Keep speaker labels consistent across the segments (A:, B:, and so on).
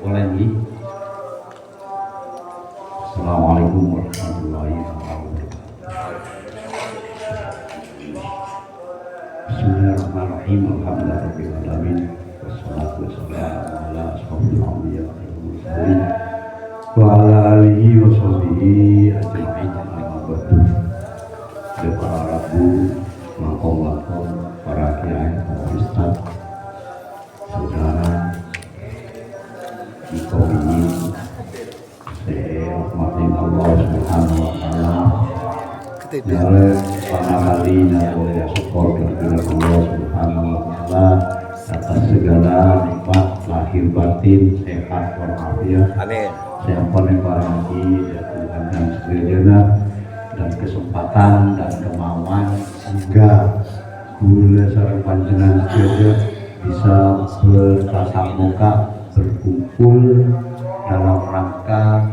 A: Polanyi. Assalamualaikum warahmatullahi wabarakatuh. Bismillahirrahmanirrahim. Alhamdulillahirabbil alamin. Wassalatu wassalamu ala asyrofil anbiya wal mursalin wa ala alihi wa sahbihi ajma'in. Amma ba'du. Para rabu, makom, para kiai, para ustaz, saudara di kaum ini, rahmatin Allah Subhanahu wa Ta'ala. Oleh para wali dan oleh syukur kepada Allah Subhanahu wa Ta'ala atas segala nikmat lahir batin, sehat walafiat.
B: Amin.
A: Saya panen barangi ya Tuhan dan segala dan kesempatan dan kemauan sehingga gula sareng panjenengan saja bisa bertatap muka berkumpul dalam rangka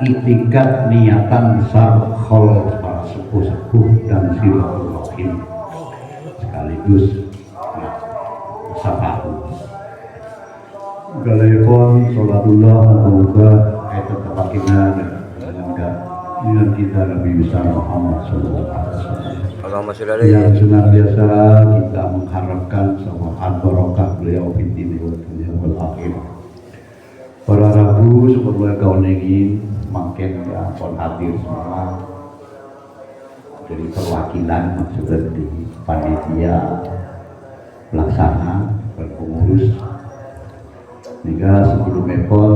A: itikat niatan besar khol para sepuh-sepuh dan silaturahim sekaligus sahabat. Galayakon sholatullah moga ayat tepakina dengan kita Nabi besar Muhammad sallallahu alaihi wasallam yang senantiasa kita mengharapkan syafaat barokah beliau fitni wa dunya wal akhirah. Para rabu seperti kau ingin makin ya pon hadir semua dari perwakilan maksudnya di panitia pelaksana dan pengurus hingga sebelum epon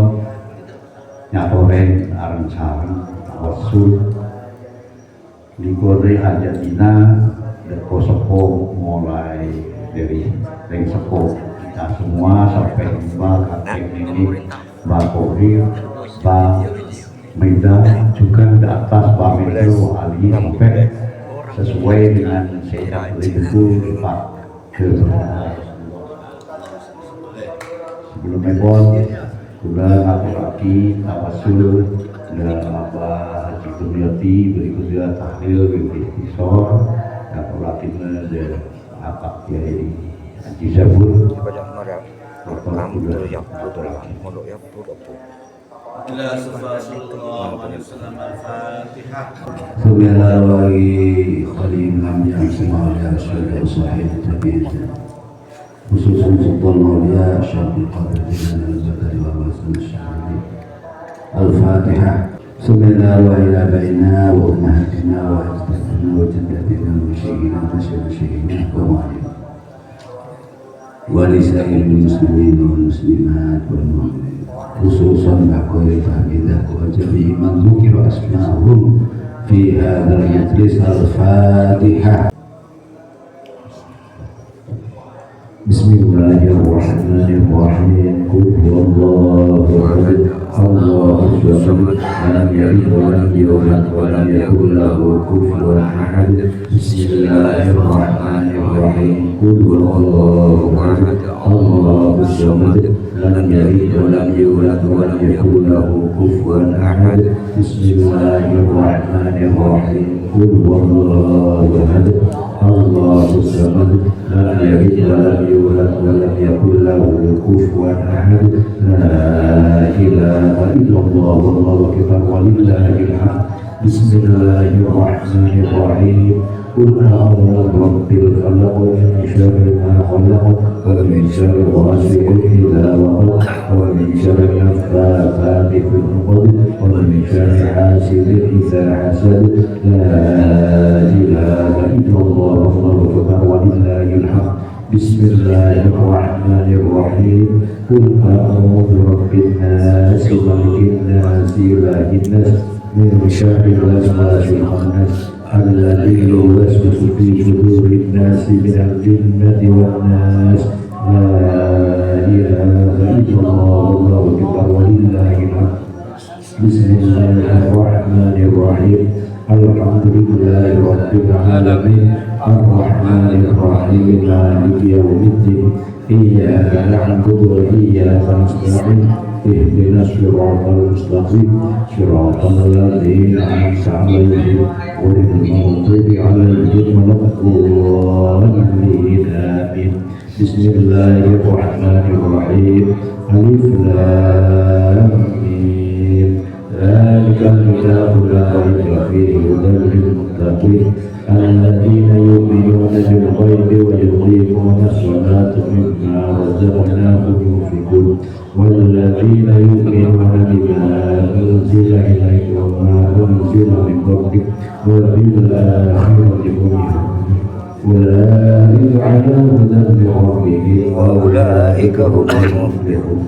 A: nyatoreng areng-sareng wasul di kode hajatina dan sepo mulai dari reng sepo kita semua sampai mbak kakek ini mbak Kohir mbak Meda juga di atas mbak Meda Ali sampai sesuai dengan sehat itu Pak ke sebelum epon sudah ngaturaki tawasul dan Abah Haji Duryati berikutnya tahlil binti Isor ngaturatinya dan akak Kiai Haji Zabur khususun Sultan Maulia Syaikhul Qadir Al-Badari wa Masan Syahidi Al-Fatihah. Subhanallah wa ila baina wa ummahatina wa astaghfirna wa jaddatina wa syekhina wa syekhina wa ma'alim wa lisa'il muslimin wal muslimat wal mu'min khususan baqai fahmidah wa jami'i man dzukira asma'uhum fi hadzal majlis. Al-Fatihah. Bismillahirrahmanirrahim. Qul huwallahu ahad, Allahu samad, lam yalid wa lam yulad wa lam yakul lahu kufuwan ahad. Bismillahirrahmanirrahim. Qul huwallahu ahad, Allahu samad, lam yalid wa lam yulad wa lam yakul lahu kufuwan ahad. Bismillahirrahmanirrahim. Qul huwallahu ahad, Allahu samad, lam yalid wa lam yulad wa lam yakul lahu kufuwan ahad. La ilaha illallah wallahu akbar walillahil hamd. Bismillahirrahmanirrahim. Qul a'udzu birabbil falaq min syarri ma khalaq wa min syarri ghasiqin idza waqab wa min syarri naffathati fil 'uqad wa min syarri hasidin idza hasad. La ilaha illallah wallahu akbar walillahil hamd. Bismillahirrahmanirrahim. Qul a'udzu birabbin nas malikin nas ilahin nas min syarril waswasil khannas alladzi yuwaswisu fi sudurin nas minal jinnati wan nas. La ilaha illallah wallahu akbar walillahil hamd. Bismillahirrahmanirrahim. Alhamdulillahi rabbil alamin. Ar-Rahmanir Rahim. Maliki yaumiddin. Iyyaka na'budu wa iyyaka nasta'in. Ihdinas siratal mustaqim. Siratal ladzina an'amta 'alaihim ghairil maghdubi 'alaihim waladdallin. Amin. Bismillahirrahmanirrahim. Alif lam mim. Dzalikal kitabu la raiba fihi hudan lil muttaqin alladzina yu'minuna bil ghaibi wa yuqimuna as-salata mimma razaqnahum yunfiqun walladzina yu'minuna bima unzila ilayka wa ma unzila min qablik wa bil akhirati hum yu'minun أولئك على هدى من ربهم وأولئك هم المفلحون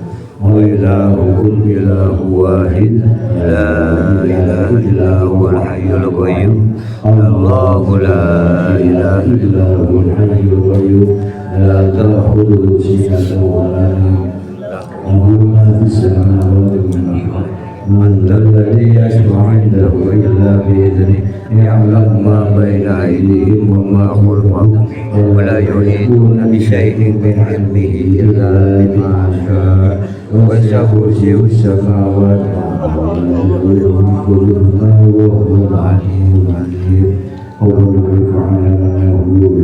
A: وإلهكم إله واحد لا إله إلا هو الحي القيوم الله لا إله إلا هو الحي القيوم لا تأخذه سنة ولا نوم له ما في السماوات وما في الأرض من ذا الذي يشفع عنده إلا بإذنه يعلم ما بين أيديهم وما خلفهم ولا يحيطون بشيء من علمه إلا بما شاء وسع كرسيه السماوات والأرض وهو العلي العليم قوله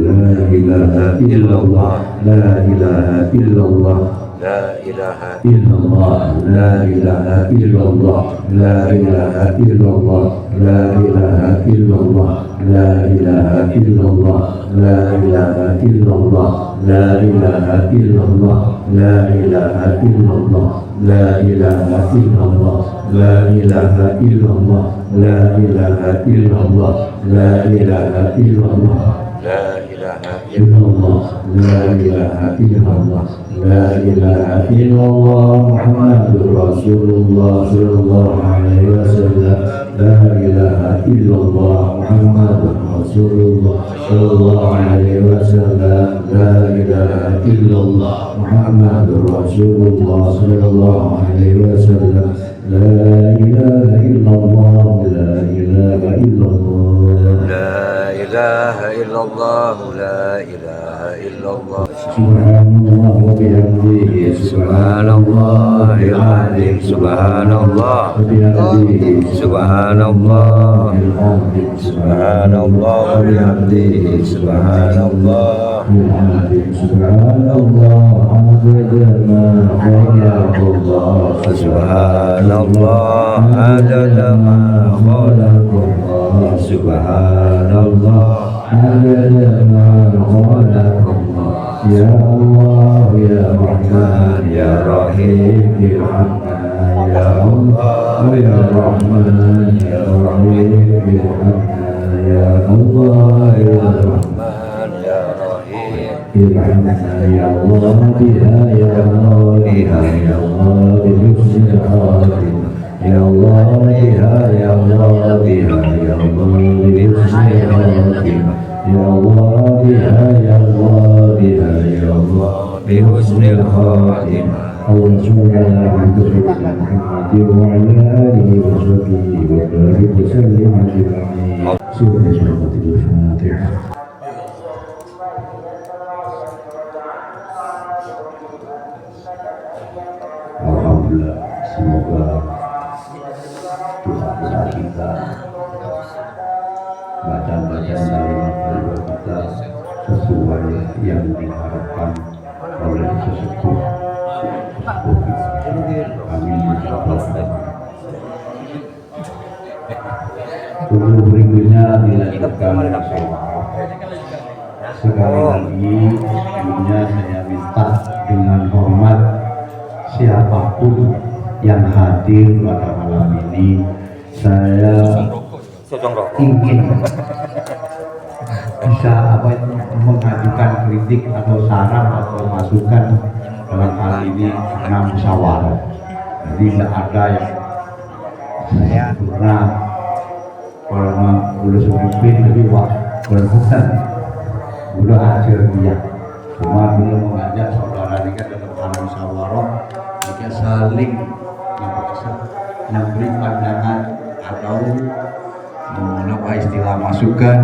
A: لا إله إلا الله لا إله إلا الله لا إله إلا الله لا إله إلا الله لا إله إلا الله لا إله إلا الله لا إله إلا الله لا إله إلا الله لا إله إلا الله لا إله إلا الله لا إله إلا الله لا إله إلا الله لا إله إلا الله لا إله إلا الله لا إله إلا الله لا إله إلا الله لا إله إلا الله محمد رسول الله صلى الله عليه وسلم لا إله إلا الله محمد رسول الله صلى الله عليه وسلم لا إله إلا الله محمد رسول الله صلى الله عليه وسلم لا إله إلا الله لا إله إلا الله لا إله إلا الله لا إله إلا الله سبحان الله وبحمده سبحان الله العظيم سبحان الله وبحمده سبحان الله العظيم سبحان الله وبحمده سبحان الله العظيم سبحان الله عدد ما خلق الله سبحان الله عدد ما خلق الله سبحان الله عدد ما خلق الله يا الله يا رحمن يا رحيم ارحمنا يا الله يا رحمن يا رحيم ارحمنا يا الله يا رحمن يا رحيم ارحمنا يا الله بها يا الله بها يا الله بحسن الخاتمة يا الله بها يا الله بها يا الله بحسن الخاتمة يا الله بها يا الله بها يا الله بحسن الخاتمة اللهم صل على سيدنا محمد وعلى آله وصحبه وبارك وسلم أجمعين. سورة الفاتحة. Alhamdulillah, semoga doa-doa kita, bacaan-bacaan dari makhluk kita sesuai yang diharapkan oleh sesepuh kita. Amin. Untuk berikutnya dilanjutkan sekali lagi, sebelumnya saya minta dengan hormat siapapun yang hadir pada malam ini, saya ingin bisa mengajukan kritik atau saran atau masukan dalam hal ini karena musyawarah. Jadi tidak ada yang saya pernah kalau boleh sebutin tapi bukan udah ajar dia, cuma belum mengajak saudara ini kan dalam hal musyawarah jika saling memberi pandangan atau apa istilah masukan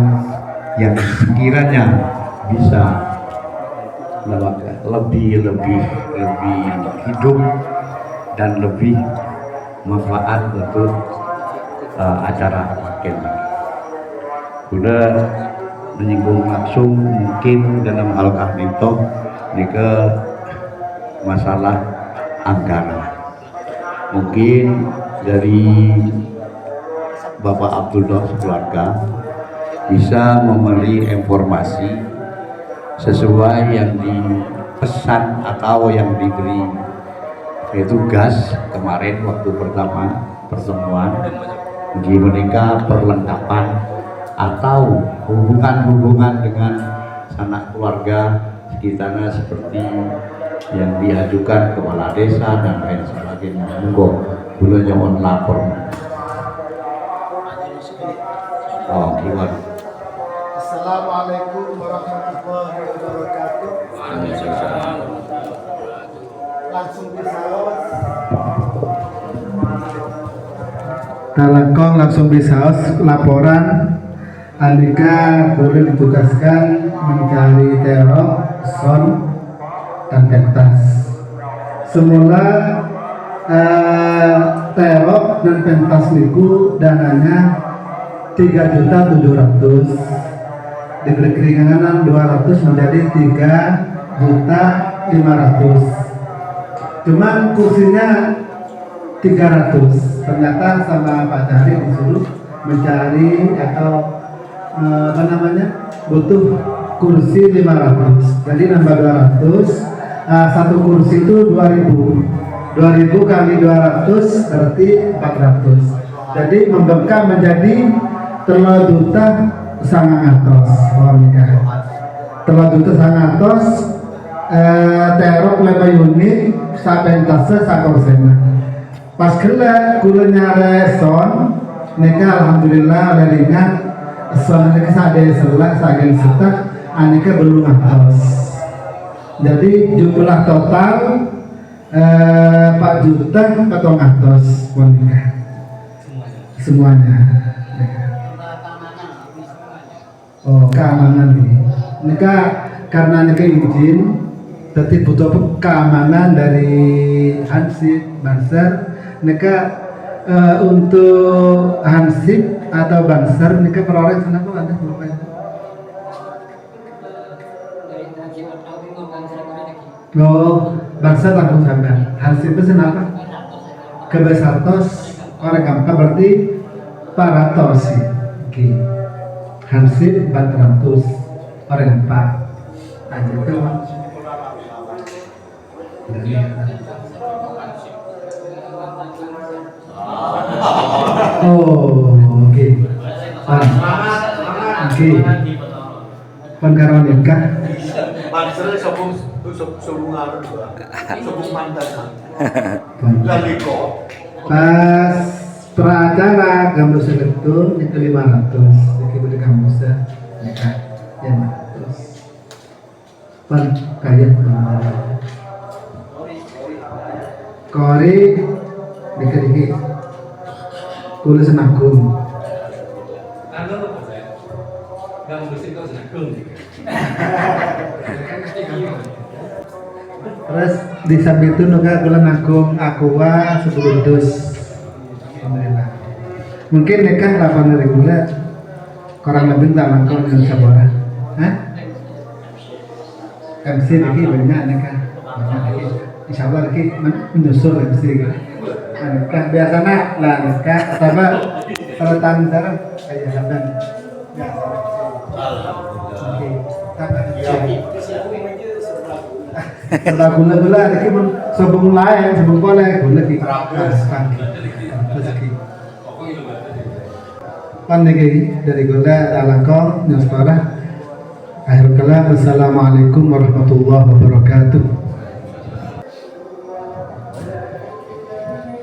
A: yang sekiranya bisa lebih hidup dan lebih manfaat untuk acara makin. Sudah menyinggung langsung mungkin dalam hal kahnito ini ke masalah anggaran. Mungkin dari Bapak Abdullah keluarga bisa memberi informasi sesuai yang dipesan atau yang diberi, yaitu gas kemarin waktu pertama pertemuan bagi mereka perlengkapan atau hubungan-hubungan dengan sanak keluarga sekitarnya seperti yang diajukan kepala desa dan lain sebagainya. Monggo kula nyuwun lapor. Oh, gimana?
B: Assalamualaikum warahmatullahi wabarakatuh. Langsung disaos. Talangkong langsung disaos laporan. Andika boleh ditugaskan mencari terok, son, dan pentas. Semula terok dan pentas niku dananya 3.700.000, diberi keringanan 200 menjadi 3.500.000. Cuman kursinya 300. Ternyata sama Pak Cari disuruh mencari atau butuh kursi 500. Jadi nambah 200. Satu kursi itu 2.000 kali 200 berarti 400. Jadi membengkak menjadi 3.900.000 3.900.000 terok lebih unit sapentase sakosena. Pas kela kula nyare son neka alhamdulillah leringan son neka sade selah sagen setak aneka belum atas. Jadi jumlah total 4.400.000 wanita semuanya. Oh, keamanan nih. Neka karena neka izin, tapi butuh keamanan dari Hansip Banser. Neka untuk Hansip atau Banser, neka peroleh kenapa ada berapa itu? Oh, Banser langsung sampai. Hansip itu kenapa? Kebesartos orang gampang berarti paratos sih. Oke. Hansip 400 orang 4 aja itu. Oh, oke. Oke. Pengkaron nikah.
C: Maksudnya sobung mantan. Laliko.
B: Pas peracara gambar segetul itu 500. Jadi kamusnya nikah ya 500. Pan kaya Kori dikit-dikit kulit senakung. Terus di samping itu nuga gula nanggung aqua 10 dus. Alhamdulillah. Mungkin nikah 8.000 lah. Kurang lebih tak nanggung dengan sabar. Hah? MC lagi banyak nikah. Banyak lagi. Insya Allah lagi menyusul MC gitu. Nikah biasanya lah nikah apa peralatan sekarang kayak sampean. Oke. Tangan. Setelah gula lagi sebelum lain sebelum boleh gula di rezeki. Pandai dari gula Talangkong Nusantara. Akhirul kalam. Assalamualaikum warahmatullahi wabarakatuh.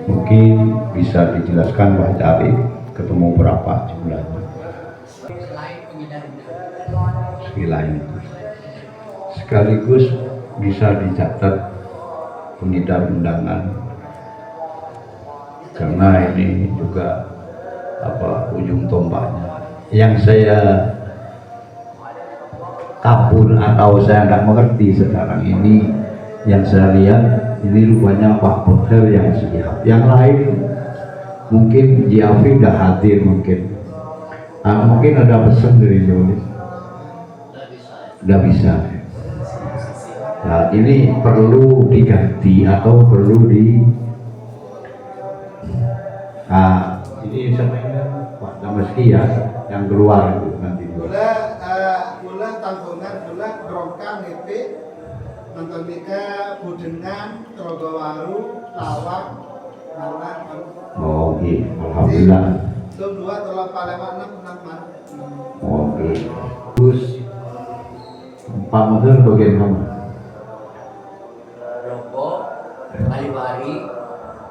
A: Mungkin bisa dijelaskan Pak Cari ketemu berapa jumlahnya? Selain itu, sekaligus bisa dicatat pengedar undangan karena ini juga ujung tombaknya. Yang saya kabur atau saya nggak mengerti sekarang ini, yang saya lihat ini rupanya Pak Hotel yang siap, yang lain mungkin Jiafi nggak hadir mungkin. Mungkin ada pesan dari Joni, nggak bisa.
D: Nah, ini perlu diganti atau perlu ini sebenarnya Pak Damaski ya yang keluar itu nanti.
B: Gula tanggungan gula brongkang ngipik nonton nika budengan trogowaru lawak malah.
D: Oh iya, alhamdulillah.
B: Itu 2 tolong Palembang 6
D: Oke. Terus Pak Menteri bagian kamu?
E: Rokok, Kalibari,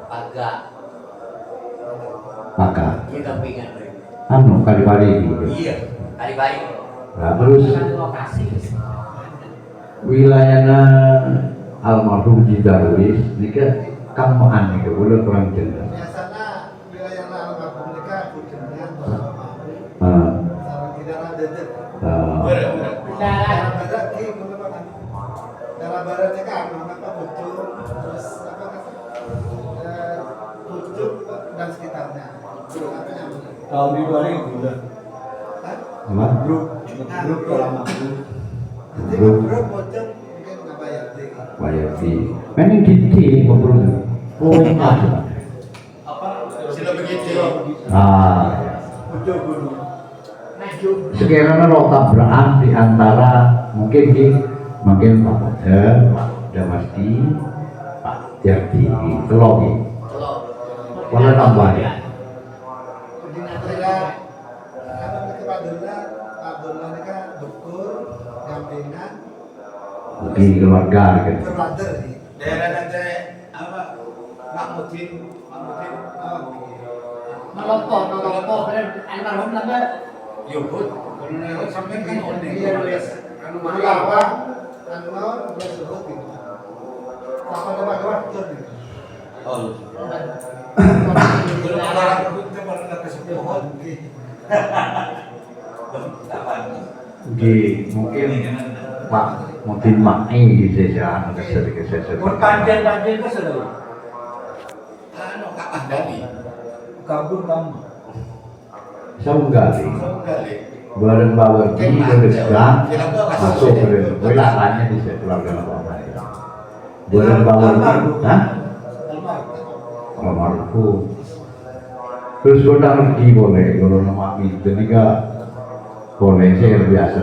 E: Paga.
D: Paga.
E: Iya gampingan.
D: Anu Kalibari gitu.
E: Iya, Kalibari.
D: Nah, terus
E: Lokasi.
D: wilayahnya almarhum Jidarwis nika kamaan nika boleh kurang jelas.
B: Biasanya wilayah almarhum nika budengan trogowaru
D: Ah,
B: sareng tidara dedet.
E: Benar.
B: Barat ki gula makan. Daerah barat nika apa Pucuk terus apa Pucuk dan sekitarnya. Apa yang
C: Tahun di 2000
D: apa?
C: grup lama.
B: nanti ngobrol Pucuk mungkin nggak bayar deh.
D: Wayati. Memang gitu ngobrol. Oh, apa?
C: Sila begitu.
D: Ah,
C: Gunung.
D: sekiranya lo tabrakan di antara mungkin Pak Model, Pak Damaski, Pak Jardi, Telogi. Boleh tambah ya? Bagi keluarga gitu.
C: Daerah nanti apa? Makmutin.
E: Melompoh, benar. Almarhum nama
C: Yubut. Kalau sampai kan onde. Oh.
D: Mungkin Pak mungkin Mai gitu ya, ada sedikit saya.
C: Panjang itu sudah. Anu kapan dari? Kabur kamu.
D: Sunggali.
C: Kali.
D: Bareng bawa di Islam masuk ke wilayahnya di keluarga Bapak. Bareng bawa di, hah? Almarhum. Terus sudah pergi boleh kalau nama itu juga boleh saya biasa.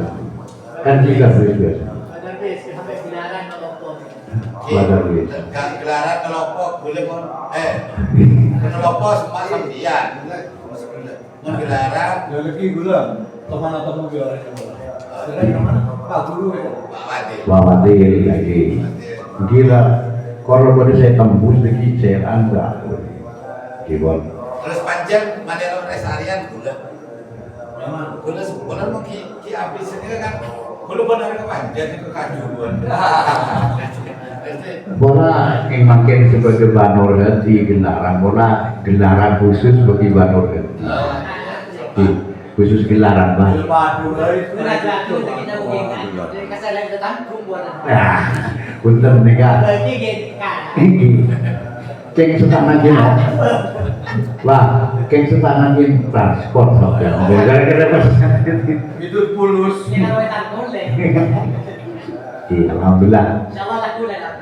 D: Kan juga biasa.
E: ada bis sampai gelaran melompoh.
D: Wajar bis.
C: Gelaran kelompok boleh mon kelompok semua sambian. Mon gelaran
F: Ya lagi gula, teman atau mobil orang yang gula. Pak Guru ya.
C: Pak Wadi.
D: Wawatir lagi. Gila. Kalau pada saya tembus lagi saya anda. Gimana?
C: Terus panjang mana res harian gula. Gula sebulan mau ki habis ini kan. Gula benar ke panjang itu kajuan.
D: Bola yang makin sebagai banor hati gelaran bola gelaran khusus bagi banor hati. Khusus gelaran bah.
E: Benar jatuh kita mungkin kan. Jadi kesalahan kita tanggung buat.
D: Nah, punten nika.
E: Berarti kan.
D: Iki. Ceng setengah gini. Wah, ceng setengah gini transport sampai. Gara-gara pas
C: Itu pulus.
E: Kita mau tanggung deh.
D: Alhamdulillah.
E: Insyaallah laku lah.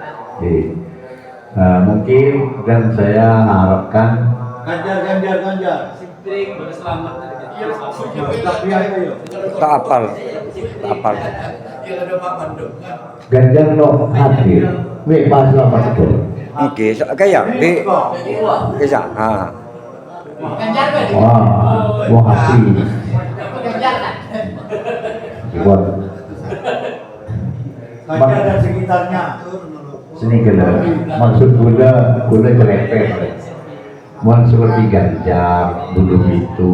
D: Mungkin dan saya harapkan
F: Ganjar.
E: Simpring berselamat.
F: Tapi ayo.
G: Tak apal.
C: Iya ada Pak Bandung kan.
D: Ganjar no hadir. Wih, Pak Selamat itu.
G: Oke, kayak di kisah. Ah.
E: Ganjar kan?
D: Wah, mau hati.
E: Ganjar kan?
D: Buat
F: Ganjar dan sekitarnya.
D: sini gila. Maksud gula celepet. Mau seperti Ganjar, dulu itu.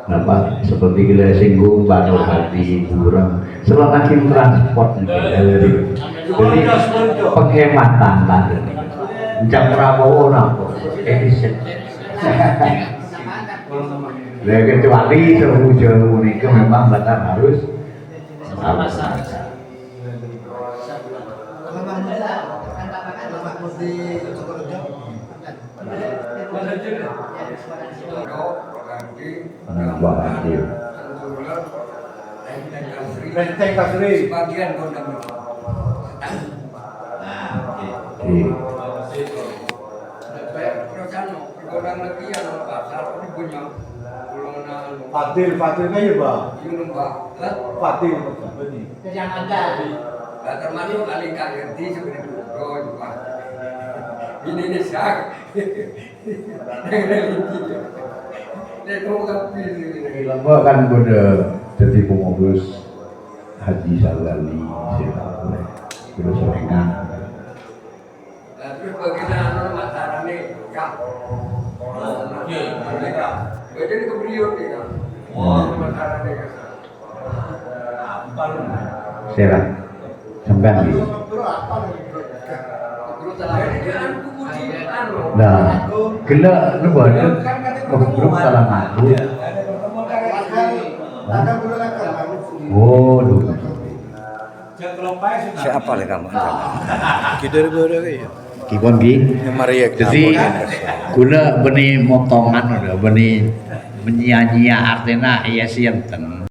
D: Apa seperti gila singgung bangun hati kurang selain transport jadi penghematan tadi jam Prabowo nampak efisien ya kecuali jauh ini memang bahkan harus bahagia.
F: Benteng Kasri. Fatil kan ya, Pak? Fatil.
E: Yang ada.
H: Termasuk kali ngerti sebenarnya dulu, Pak. Indonesia.
D: Lama kan pada jadi pengurus Haji Salali sudah serengan.
H: Terus bagaimana masalahnya ya? Jadi kebriut ya. Masalahnya.
D: Serah sampai di. Nah, kena lu buat grup salah ngaku. Oh, duh.
G: Siapa lagi kamu?
D: Kibon gi. Jadi guna beni motongan udah beni menyia-nyia artinya iya sih enten.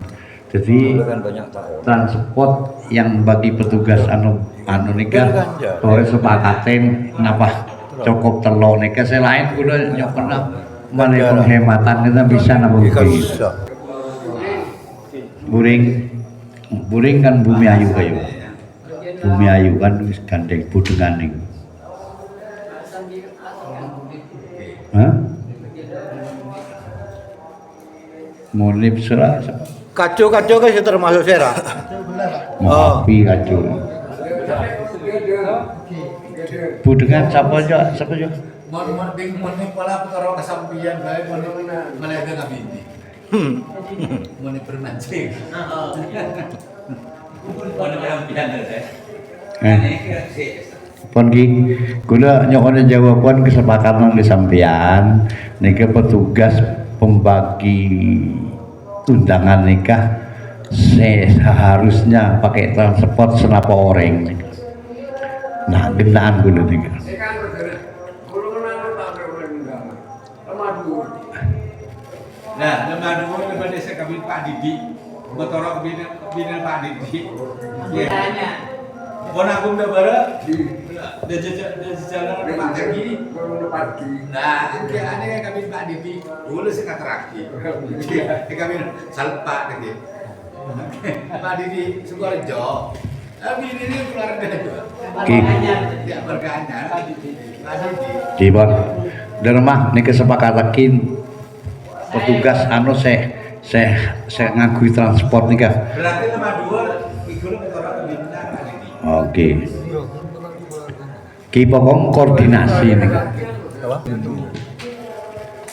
D: Jadi
G: Kan banyak tahu.
D: transport yang bagi petugas anu nikah sore sepakatin ngapa cukup telur nikah selain guna nyokena mana penghematan kita bisa nabung buring kan bumi ayu kayu bumi ayu kan wis gandeng budeng gandeng. Hah? Monip serah
F: Kacau kan termasuk Sera.
D: Api kacau. Budengan siapa aja?
C: Mau pala perkara kesampian bae mana ada kami ini. Mau bermancing. Mau bermancing
D: Pon ki, kula nyokone jawaban kesepakatan di sampean nika petugas pembagi undangan nikah seharusnya pakai transport senapa oreng. Nah, gendaan kula nika.
C: Nah, lemah dua daripada saya kami Pak Didi, motor kebina Pak Didi.
E: Tanya.
C: Pon aku udah bareng, dia jalan pagi. Nah, aneh kami Pak Didi, dulu saya kata raki. Kami salpa lagi. Pak Didi Sukorejo. Tapi ini keluarga juga. Ya berganya. Pak Didi.
D: Kibon. Dan rumah ini kesepakatakin petugas anu saya ngakui transport nih kak.
C: Berarti lemah dua ikut motor kebina Pak Didi.
D: Oke. Ki pokok koordinasi nih kak.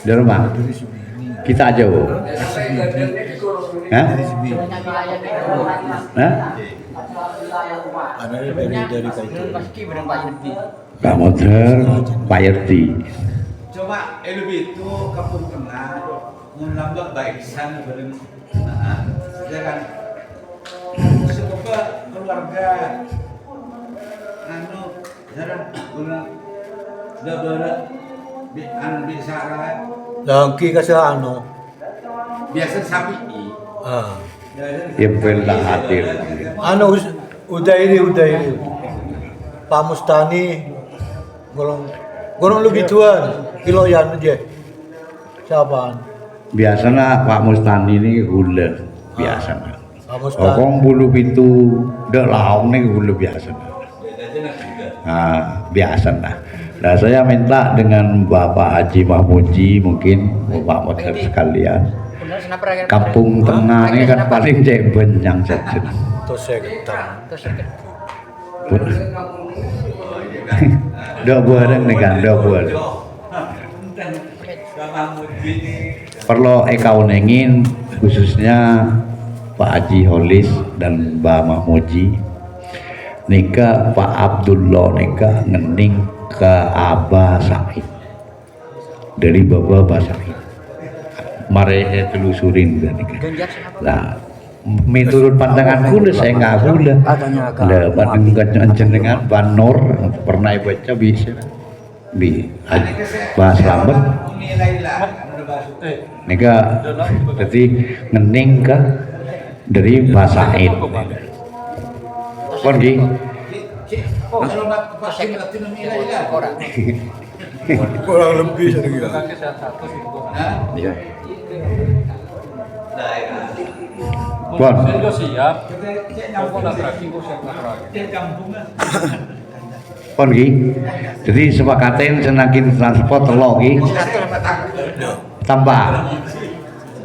D: Di rumah kita aja bu. Hah? Hah? Pak Motor, Pak Yerti.
C: Coba lebih itu kampung tengah menambah baik sana bareng. Ya kan. Semoga keluarga anu jarang guna dabara di anu bisa
F: Dangki kasih anu.
C: biasa sapi.
D: Ya belah hadir.
F: Anu udah ini. Pak Mustani golong lebih tua kiloyan aja. Siapa?
D: Biasanya Pak Mustani ini gula biasanya.
F: Pak Mustani.
D: Okong bulu pintu dek laung nih gula biasa. Nah, biasa lah. Nah, saya minta dengan Bapak Haji Mahmuji mungkin Bapak Motor sekalian. Kampung tengah ini kan paling cek benyang saja.
F: Terus saya ketang.
D: Dok bareng nih kan, dok bareng. Perlu ekau nengin khususnya Pak Haji Holis dan Mbak Mahmuji nikah Pak Abdullah nikah ngening ke Abah Said dari Bapak Said mari telusurin dan nikah. Nah, menurut pandanganku saya nggak gula. Ada pandangan jenengan Banor pernah baca bisa di bahas lambat. Nika jadi ngening ke dari bahasa Said. Pergi.
C: Kalau vaksin berarti namanya kan.
E: Orang.
F: Kurang lebih saya kira.
C: Hah?
G: Iya.
C: Nah, ya.
D: Bon.
F: Saya siap. Aku nak tracking, aku siap nak tracking.
D: Pon ki. Jadi sepakaten senakin transport telo ki tambah.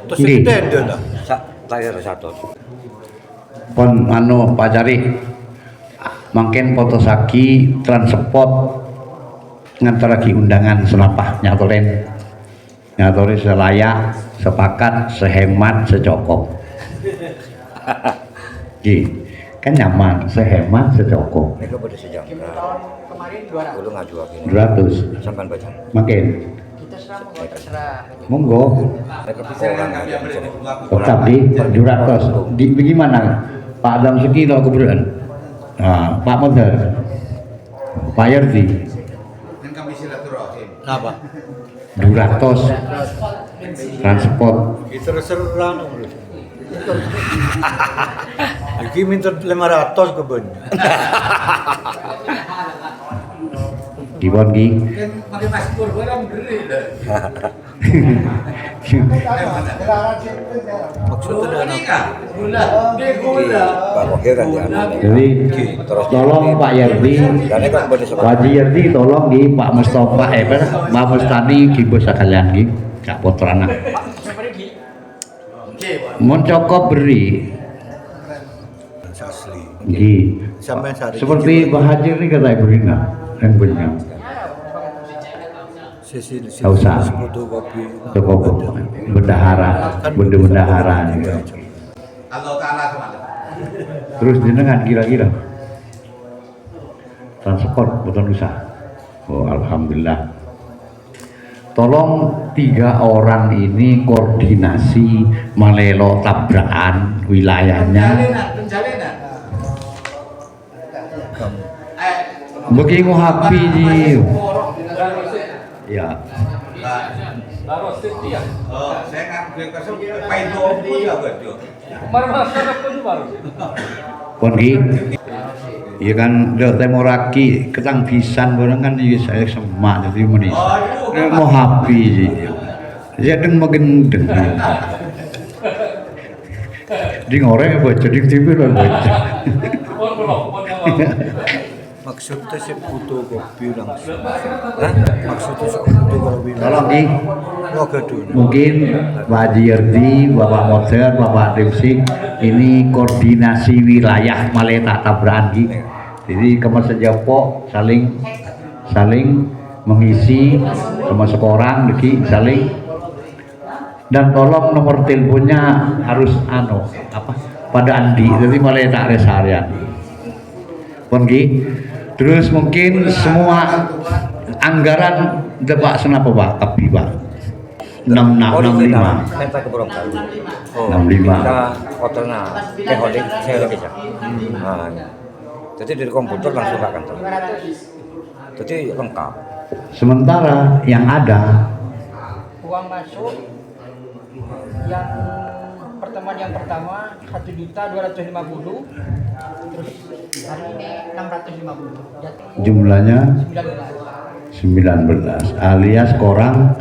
F: Terus
D: Nggih.
F: tenda dah.
G: Tayar satu.
D: Pon anu pacari mungkin foto saki transport ngantar lagi undangan senapah nyatoren selayak sepakat sehemat secokop kan nyaman sehemat secokop
G: Mereka pada sejam.
E: Kemarin 200.
G: Dulu ngaju lagi.
D: 200
G: Sampai baca.
D: makin
E: Kita serah mau terserah.
D: monggo
G: Mereka pikir orang aja.
D: tetap di 200 di bagaimana Pak Adam Seki kalau keberadaan Pak Modar Pak Yerdi
C: Kan kami silaturahim.
F: Kenapa?
D: 200 transport
F: Kita serang. Iki minta 500 keben.
D: di Bongi
C: Kan pakai masker orang beri dah.
F: Maksudnya
C: Ini kan gula, dia gula.
G: Pak Wakil kan dia.
D: jadi tolong Pak Yerdi
G: Karena kan pada
D: Pak Haji Yerdi tolong di Pak Mustafa Pak Mustani kibo sekalian di Kak Potrana mau cokop beri
F: asli.
D: di
F: Sampai saat ini
D: seperti Pak Haji ini kata beri nggak yang punya
F: sisi
D: Nggak usah.
F: fotokopi.
D: cukup bendahara bendahara
C: Allah Ta'ala kemana?
D: terus jenengan kira-kira transport betul bisa oh alhamdulillah tolong 3 orang ini koordinasi melelo tabrakan wilayahnya
C: Penjalinan.
D: begini happy ji ya
F: Harus setia.
C: Oh, saya nggak kasih payung ya betul.
F: Kemarin masyarakat pun baru.
D: Kongi iya kan udah temoraki ketang pisan barang kan iya saya semak jadi menis mau happy sih jadi magendeng di ngoreng baca di TV lah baca
F: Maksudnya sih fotokopi langsung. Maksudnya sih fotokopi.
D: tolong di
F: Oh gedung.
D: mungkin Pak Haji Yerdi, Bapak Moser, Bapak Dimsik ini koordinasi wilayah Maleta tabrakan Ki. Jadi kemas sejapok saling mengisi sama seorang Ki saling dan tolong nomor teleponnya harus pada Andi jadi Maleta Resarian pun Ki. Terus mungkin semua anggaran Pak senapa Pak Kapi Pak 65
G: Minta ke Borong Baru.
D: 65.
G: Kita fotonya ke holding saya lagi ya. Jadi dari komputer langsung ke kantor.
E: 500.
G: Jadi lengkap.
D: sementara yang ada
E: Uang masuk yang pertemuan yang pertama 1.250.000 terus hari ini 650 jatuh
D: jumlahnya
E: 19.
D: 19 alias korang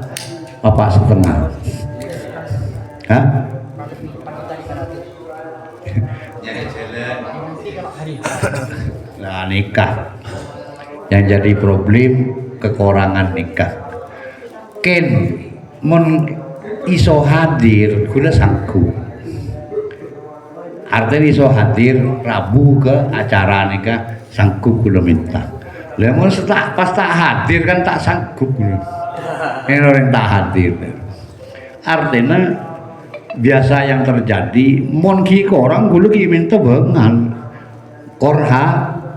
D: apa setengah hah?
C: Jadi jalan.
E: Nanti kalau hari
D: Nah nikah yang jadi problem kekurangan nikah ken mun iso hadir kuda sangku artinya iso hadir Rabu ke acara nikah sanggup kuda minta lemon pas tak hadir kan tak sanggup ini orang tak hadir artinya biasa yang terjadi mon ki orang gulu ki minta bengal korha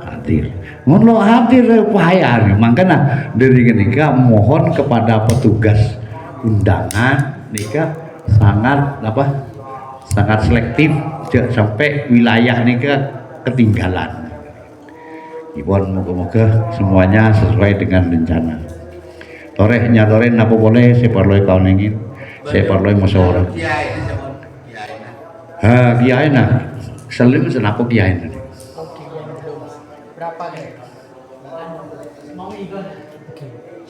D: hadir mon lo hadir payah makanya dari nikah mohon kepada petugas undangan nikah sangat selektif sampai wilayah nikah ketinggalan. Ibon moga-moga semuanya sesuai dengan rencana. Torehnya napa boleh saya perlu kau nengin, saya perlu musyawarah.
C: Kiai.
D: Kiai selim senapa kiai
E: berapa nih?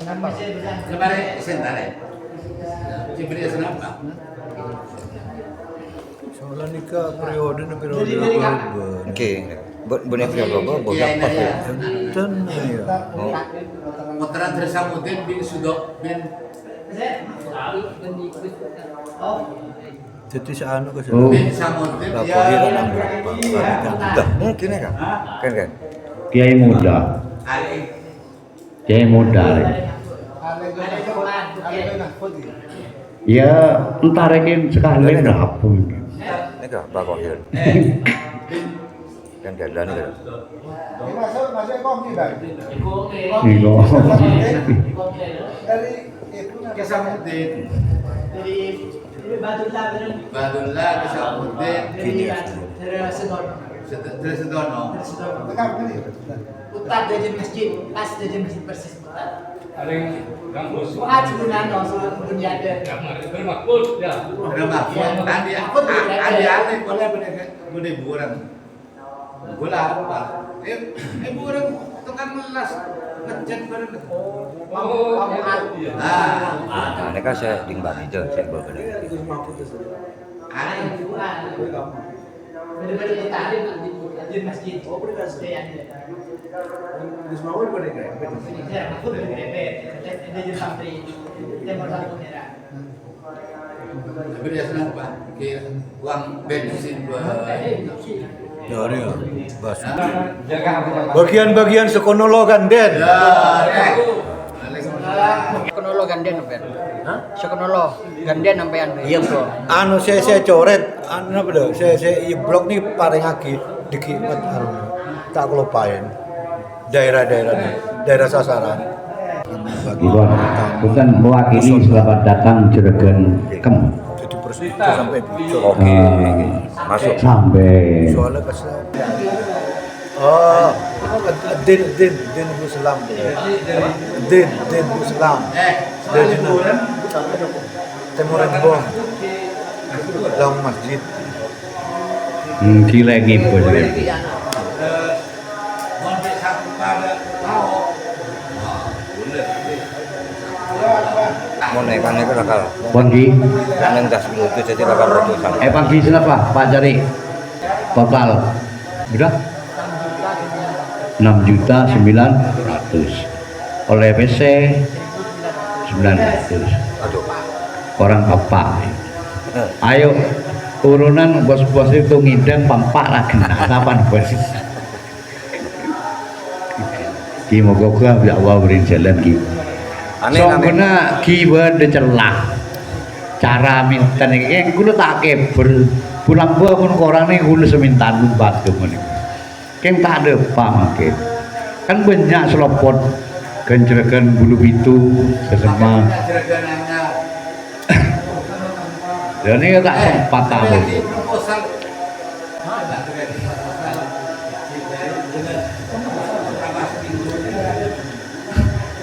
C: Kemarin sentare. Cibri kenapa?
F: Soalnya nikah periode
G: Oke. Benar periode bodak pas ya.
F: dan ya.
C: Putra Trisamudin bin Sudok bin
F: Jadi seanu ke
D: Oh.
C: bin Samudin
G: Lapor dia
C: ya.
G: kan berapa? Udah mungkin ya kan? Kan.
D: Kiai muda.
C: Ali
D: Kiai muda. Ya, entar ini sekali berapa?
G: Ini kan bakal ya. Kan jalan kan.
B: Masuk kok tidak?
D: Iya.
B: Dari itu
C: Kesamudin
E: Dari Badullah
C: Badullah Kesamudin Trisedono
B: tekap kali.
E: Utar dari masjid, pas dari masjid persis utar.
I: Paling ganggus.
E: Wah, Gunano soal Bunyada.
I: Bermakbul ya.
C: Kenapa? Adi boleh buram. Gula apa? Buram tukang melas ngecat bareng.
I: Oh, iya.
C: Ah,
G: Nah, kan saya ding bagi je, saya bawa balik.
C: ada
E: Benar-benar kita ada di masjid. Oh, benar yang
B: Di Semawur boleh enggak?
E: ya, aku berbeda. Ada di santri. Dia mau satu merah.
C: beri apa? Ke uang bensin buat
F: Dari ya. Bagian-bagian sekonologan Den.
E: Sekonoloh ganden sampean. Hah? Sekonoloh ganden sampean. Iya, Bro.
F: Anu saya coret anu apa dah? Saya blok nih paling lagi dikimat anu. Tak kelupain. Daerah sasaran.
D: Bukan mewakili selamat datang Juragan Kem.
F: Jadi persitu sampai bocor.
G: Oke. Masuk.
D: Sampai
F: Soalnya kesel. Oh, Din Muslim. Din Muslim. Dari Temuran Bom. Dalam masjid.
D: gila ngibul.
G: Mau naikkan itu rakal.
D: Pagi,
G: Yang gas itu jadi rakal ratusan.
D: pagi kenapa Pak Jari? Total berapa? 6.900.000 oleh PC 900.
G: Aduh.
D: Orang apa? Ayo urunan bos-bos itu ngiden pampak lah kena kapan bos? Ki moga ya Allah beri jalan ki. Soalnya kiwa celah cara minta nih, yang gue tak keber pulang gua pun orang nih gue semintaan batu nih, kan tak ada apa makin, kan banyak selopot kencerakan bulu itu sesama, dan ini tak sempat tahu.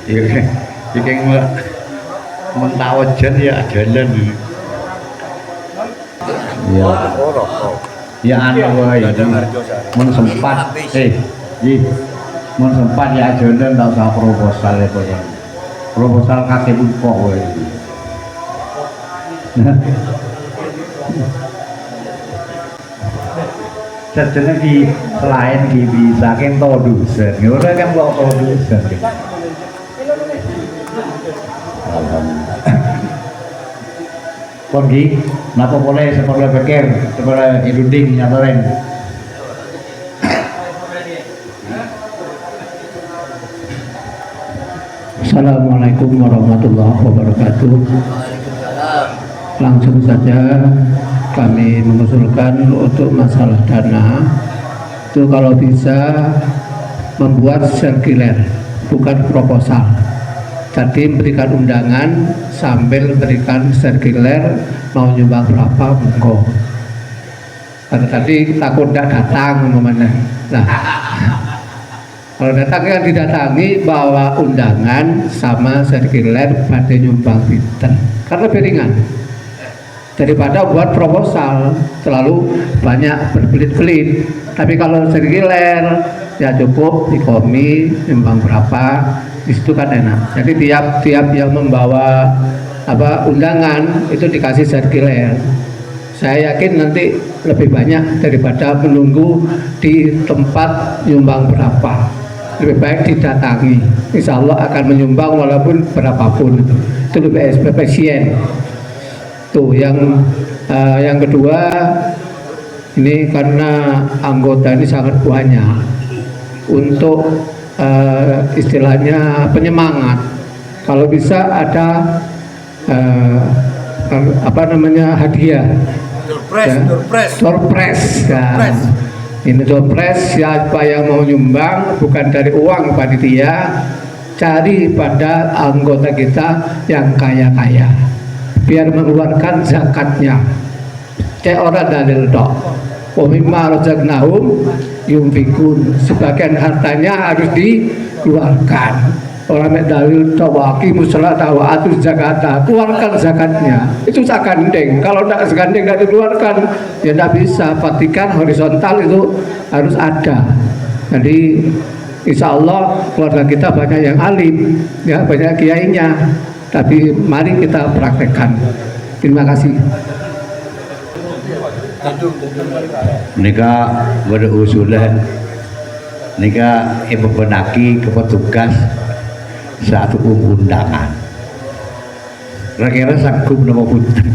D: Iya, yang mentawajan ya jalan. Ya, ya anu wae. Mun sempat, mun sempat ya jalan tak usah proposal ya kok. Proposal kakek kok wae. Sejenak di selain di bisa kan produsen, ngono kan kok produsen. Pergi, napa boleh sekolah pikir, sekolah iduding nyatoren. Assalamualaikum warahmatullahi wabarakatuh. Langsung saja kami mengusulkan untuk masalah dana itu kalau bisa membuat sirkuler, bukan proposal. Jadi memberikan undangan sambil memberikan sirkuler mau nyumbang berapa monggo. Karena tadi takut tidak datang umpamanya. Nah, kalau datang yang didatangi bawa undangan sama sirkuler pada nyumbang pinten. Karena lebih ringan daripada buat proposal terlalu banyak berbelit-belit. Tapi kalau sirkuler ya cukup di komi nyumbang berapa
J: di situ kan enak. Jadi tiap yang membawa undangan itu dikasih sirkuler. Saya yakin nanti lebih banyak daripada menunggu di tempat nyumbang berapa. Lebih baik didatangi. Insya Allah akan menyumbang walaupun berapapun itu lebih efisien. Tuh yang kedua, ini karena anggota ini sangat banyak, untuk istilahnya penyemangat. Kalau bisa ada hadiah. Doorpress. Ini doorpress, siapa yang mau nyumbang bukan dari uang panitia, cari pada anggota kita yang kaya-kaya, biar mengeluarkan zakatnya. Cek orang dalil dok. Wa mimma razaqnahum yunfikun. Sebagian hartanya harus dikeluarkan. Orang dalil tawaki musallata wa atuz zakata, keluarkan zakatnya. Itu sakandeng. Kalau tidak sakandeng tidak dikeluarkan, ya tidak bisa. Fatikan horizontal itu harus ada. Jadi insya Allah keluarga kita banyak yang alim, ya banyak kiainya. Tapi mari kita praktekkan. Terima kasih.
D: Nika berusulan, nika ibu penaki ke petugas satu undangan. Kira-kira sanggup nama punten.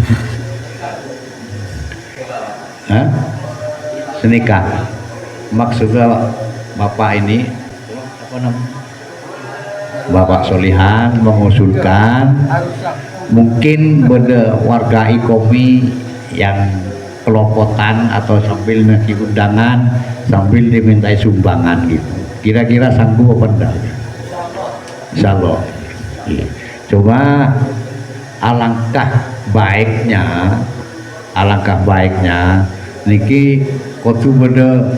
D: Senika. Maksudnya bapak ini apa namanya? Bapak Solihan mengusulkan mungkin pada warga Ikomi yang kelopotan atau sambil ngasih undangan sambil dimintai sumbangan gitu. Kira-kira sanggup apa enggak? Insya Allah. Cuma alangkah baiknya niki kudu beda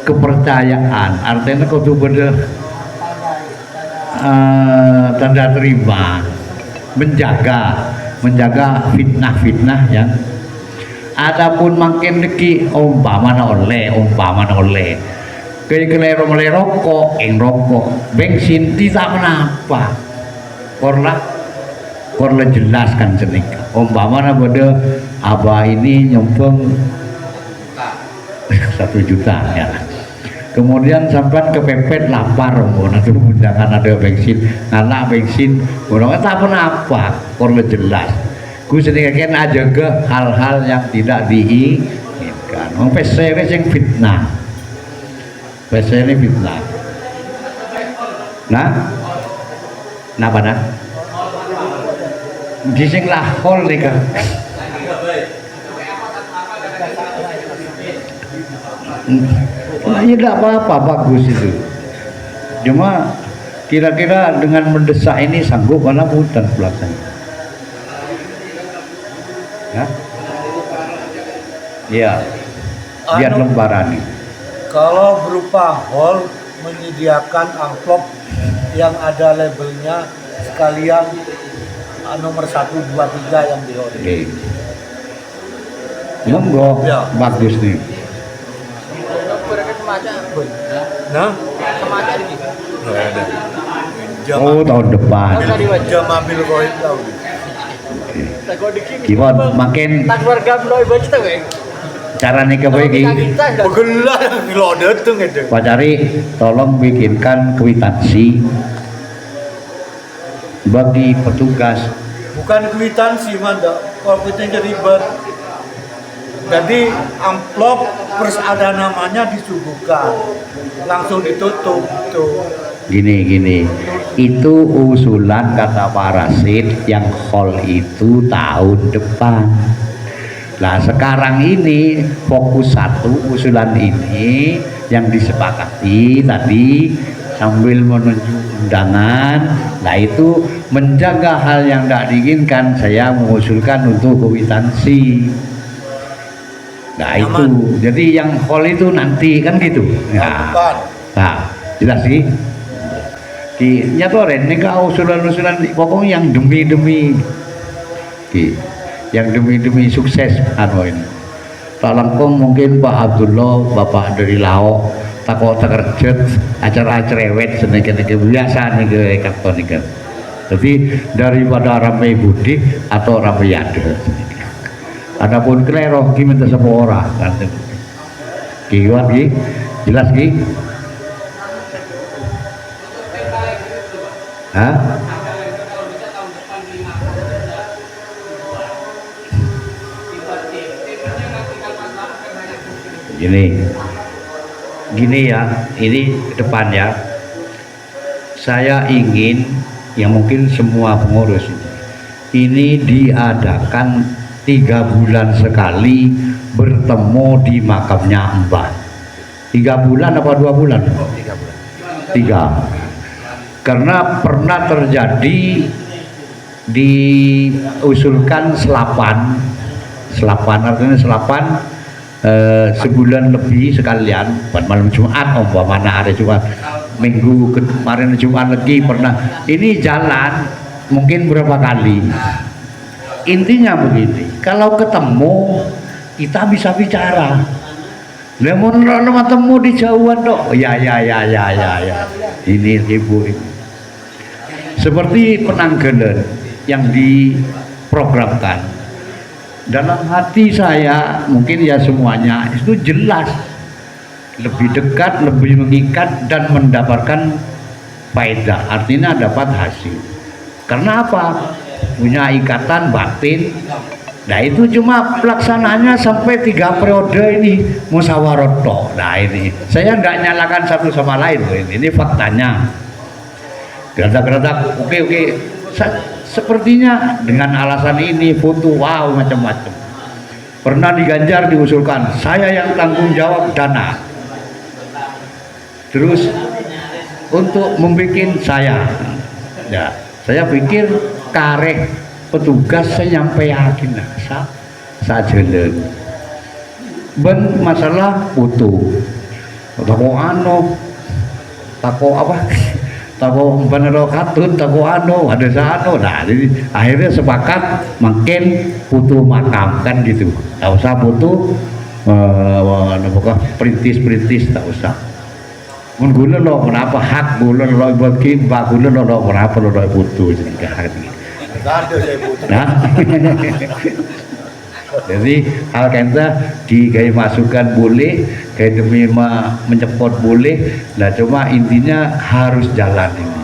D: kepercayaan, artinya kudu beda tanda terima, menjaga fitnah yang adapun makin niki umpama oleh kayak kelero rokok, bensin tidak menapa, korla jelaskan senika. Umpama beda abah ini nyumbang 1 juta ya. Kemudian sampai kepepet lapar, nanti undangan ada bensin, orang tak apa, korla jelas. Gue sedikit aja ke hal-hal yang tidak diinginkan. Orang pesere yang fitnah. Pesere fitnah. Napa nah? Di sing lahol nih kan. Ya tidak apa-apa, bagus itu. Cuma kira-kira dengan mendesak ini sanggup mana hutan pelaksana? Ya, biar lembaran.
F: Kalau berupa hall menyediakan amplop yang ada labelnya sekalian nomor 1, 2, 3 yang di hall.
D: Oke. Monggo, ya. Bagus nih.
F: Nah,
D: oh tahun depan.
F: Jam ambil koin tahu.
D: Gimana makin cara nih kebagi
F: begelah lo dateng itu
D: Pak Cari tolong bikinkan kwitansi bagi petugas,
F: bukan kwitansi manda, kalau kwitansi ribet. Jadi amplop terus ada namanya disuguhkan langsung ditutup tuh.
D: Gini itu usulan kata Pak Rasid yang hall itu tahun depan. Nah sekarang ini fokus satu usulan ini yang disepakati tadi sambil menunjuk undangan. Nah itu menjaga hal yang tidak diinginkan, saya mengusulkan untuk kwitansi. Nah itu jadi yang hall itu nanti kan gitu. Nah jelas sih. Nyatoren nih kau usulan-usulan pokoknya yang demi yang demi sukses ini. Pak Langkong mungkin Pak Abdullah, Bapak dari Lao takok tekerjet acara cerewet seniki biasa niki karton niki. Jadi daripada rame budi atau rame yade. Adapun klero ki minta sapa ora kan. Ki kuat ki jelas ki. Hah? Gini ya, ini ke depan ya. Saya ingin yang mungkin semua pengurus ini diadakan 3 bulan sekali bertemu di makamnya Mbah. 3 bulan apa 2 bulan?
G: 3 bulan.
D: 3. Karena pernah terjadi diusulkan selapan artinya selapan sebulan lebih sekalian buat malam Jumat umpamanya hari Jumat minggu kemarin Jumat lagi pernah ini jalan mungkin berapa kali. Intinya begini, kalau ketemu kita bisa bicara. Lemon ketemu di jauhan dok. Ya. Ini ibu ini. Seperti penanggalan yang diprogramkan. Dalam hati saya mungkin ya semuanya itu jelas lebih dekat, lebih mengikat dan mendapatkan faedah, artinya dapat hasil. Karena apa? Punya ikatan batin. Nah itu cuma pelaksanaannya sampai 3 periode ini musyawarah toh. Nah ini saya nggak nyalakan satu sama lain ini faktanya. Geratak-geratak oke. Sepertinya dengan alasan ini foto wow macam-macam. Pernah di Ganjar diusulkan saya yang tanggung jawab dana. Terus untuk membuat saya pikir karek petugas saya nyampe yakin saya jalan. Ben masalah foto. Tako apa? Tako bener katun, tako ada sano. Nah, jadi akhirnya sepakat makin foto makam kan gitu. Tak usah foto perintis tak usah. Mengguna lo kenapa hak guna lo buat kita guna lo kenapa lo foto jadi nah. Jadi hal kenta digawe masukan boleh, kayak demi mencepot boleh. Nah cuma intinya harus jalan ini.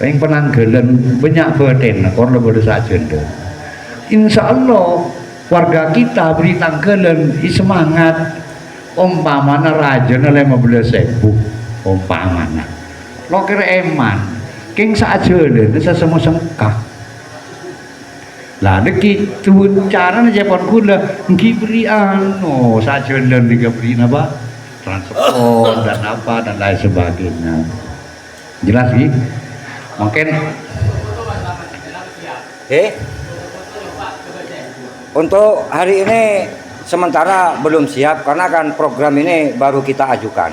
D: Yang penanggalan banyak badan, kalau lebih saja. Insya Allah warga kita beri tanggalan semangat. Umpamana raja nilai 15.000 umpamana. Lo kira eman, king saja deh, saya semua sengkak. Lah neki tuh cara aja pun gula beri saja dan diberi apa transport dan apa dan lain sebagainya. Jelas sih mungkin
G: untuk hari ini sementara belum siap karena kan program ini baru kita ajukan.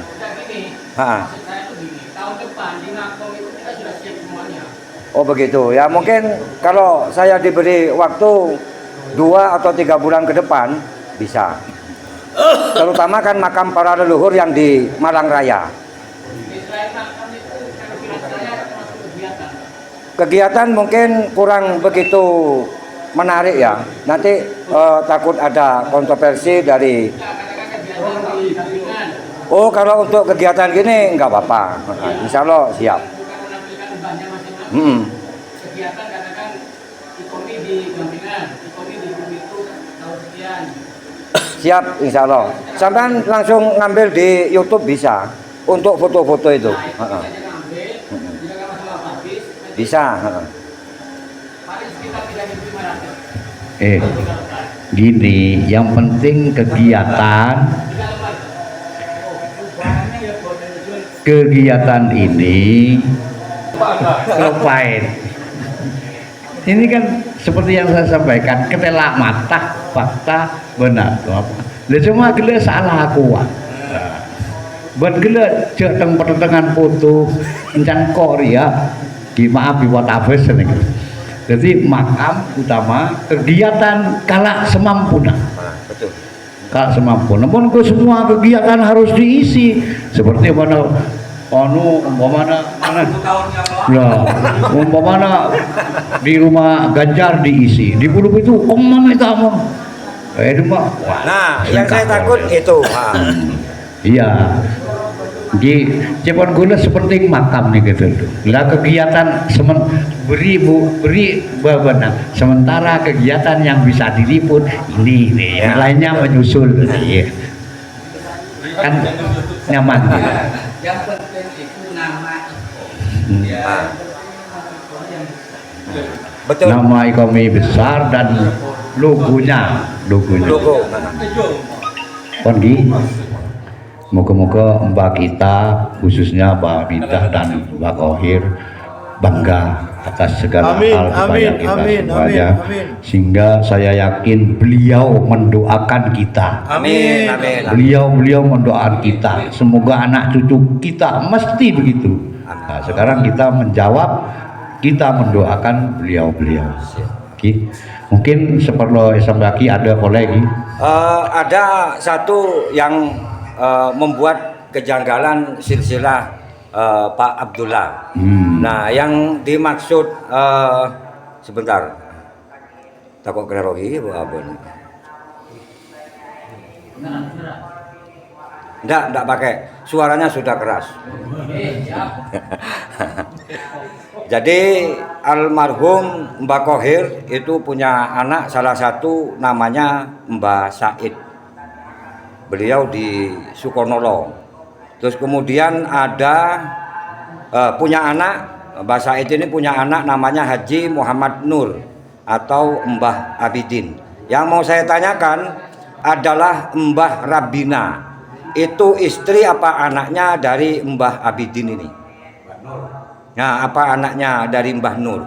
G: Oh begitu ya, mungkin kalau saya diberi waktu 2 atau 3 bulan ke depan bisa. Terutama kan makam para leluhur yang di Malang Raya. Kegiatan mungkin kurang begitu menarik ya. Nanti takut ada kontroversi dari. Oh kalau untuk kegiatan gini nggak apa-apa. Insya Allah siap.
E: Kegiatan katakan ikomi di Gampingan, ikomi di itu tahun sekian.
G: Siap, insya Allah. Sampai langsung ngambil di YouTube bisa untuk foto-foto itu. Bisa.
D: Gini, yang penting kegiatan ini ngapain? Ini kan seperti yang saya sampaikan, ketelak mata, fakta, benar. Lah cuma gila salah aku. Ben gila jateng pertentangan foto encan Korea, maaf buat abis ini. Jadi makam utama kegiatan kala semampunya.
G: Betul.
D: Kak semampu. Namun ke semua kegiatan harus diisi seperti mana umpamana di rumah Ganjar diisi, di Bulu itu omam itu amam.
G: Nah, yang saya takut itu.
D: Iya. Di Cepon gula seperti makam nih gitu. Lah kegiatan beri bebenah. Sementara kegiatan yang bisa diliput ini nih, yang lainnya menyusul. Iya. Kan nyaman gitu.
E: Yang penting itu nama
G: Betul.
D: Nama Ikomi besar dan logonya.
G: Logo.
D: Kondi. Moga-moga Mbak kita, khususnya Mbak Midah dan Mbak Kohir, bangga atas segala hal kepada kita semuanya. Sehingga saya yakin beliau mendoakan kita.
G: Amin.
D: Beliau mendoakan kita. Semoga anak cucu kita mesti begitu. Nah, sekarang kita menjawab, kita mendoakan beliau. Oke. Mungkin seperti Sambaki ada kolegi.
G: Ada satu yang membuat kejanggalan silsilah Pak Abdullah. Nah, yang dimaksud sebentar. Takut klerohi apa? Enggak pakai. Suaranya sudah keras. Jadi almarhum Mbah Kohir itu punya anak, salah satu namanya Mbah Said. Beliau di Sukonolo. Terus kemudian ada punya anak, Mbah Said ini punya anak namanya Haji Muhammad Nur atau Mbah Abidin. Yang mau saya tanyakan adalah Mbah Rabina. Itu istri apa anaknya dari Mbah Abidin ini? Nah, apa anaknya dari Mbah Nur?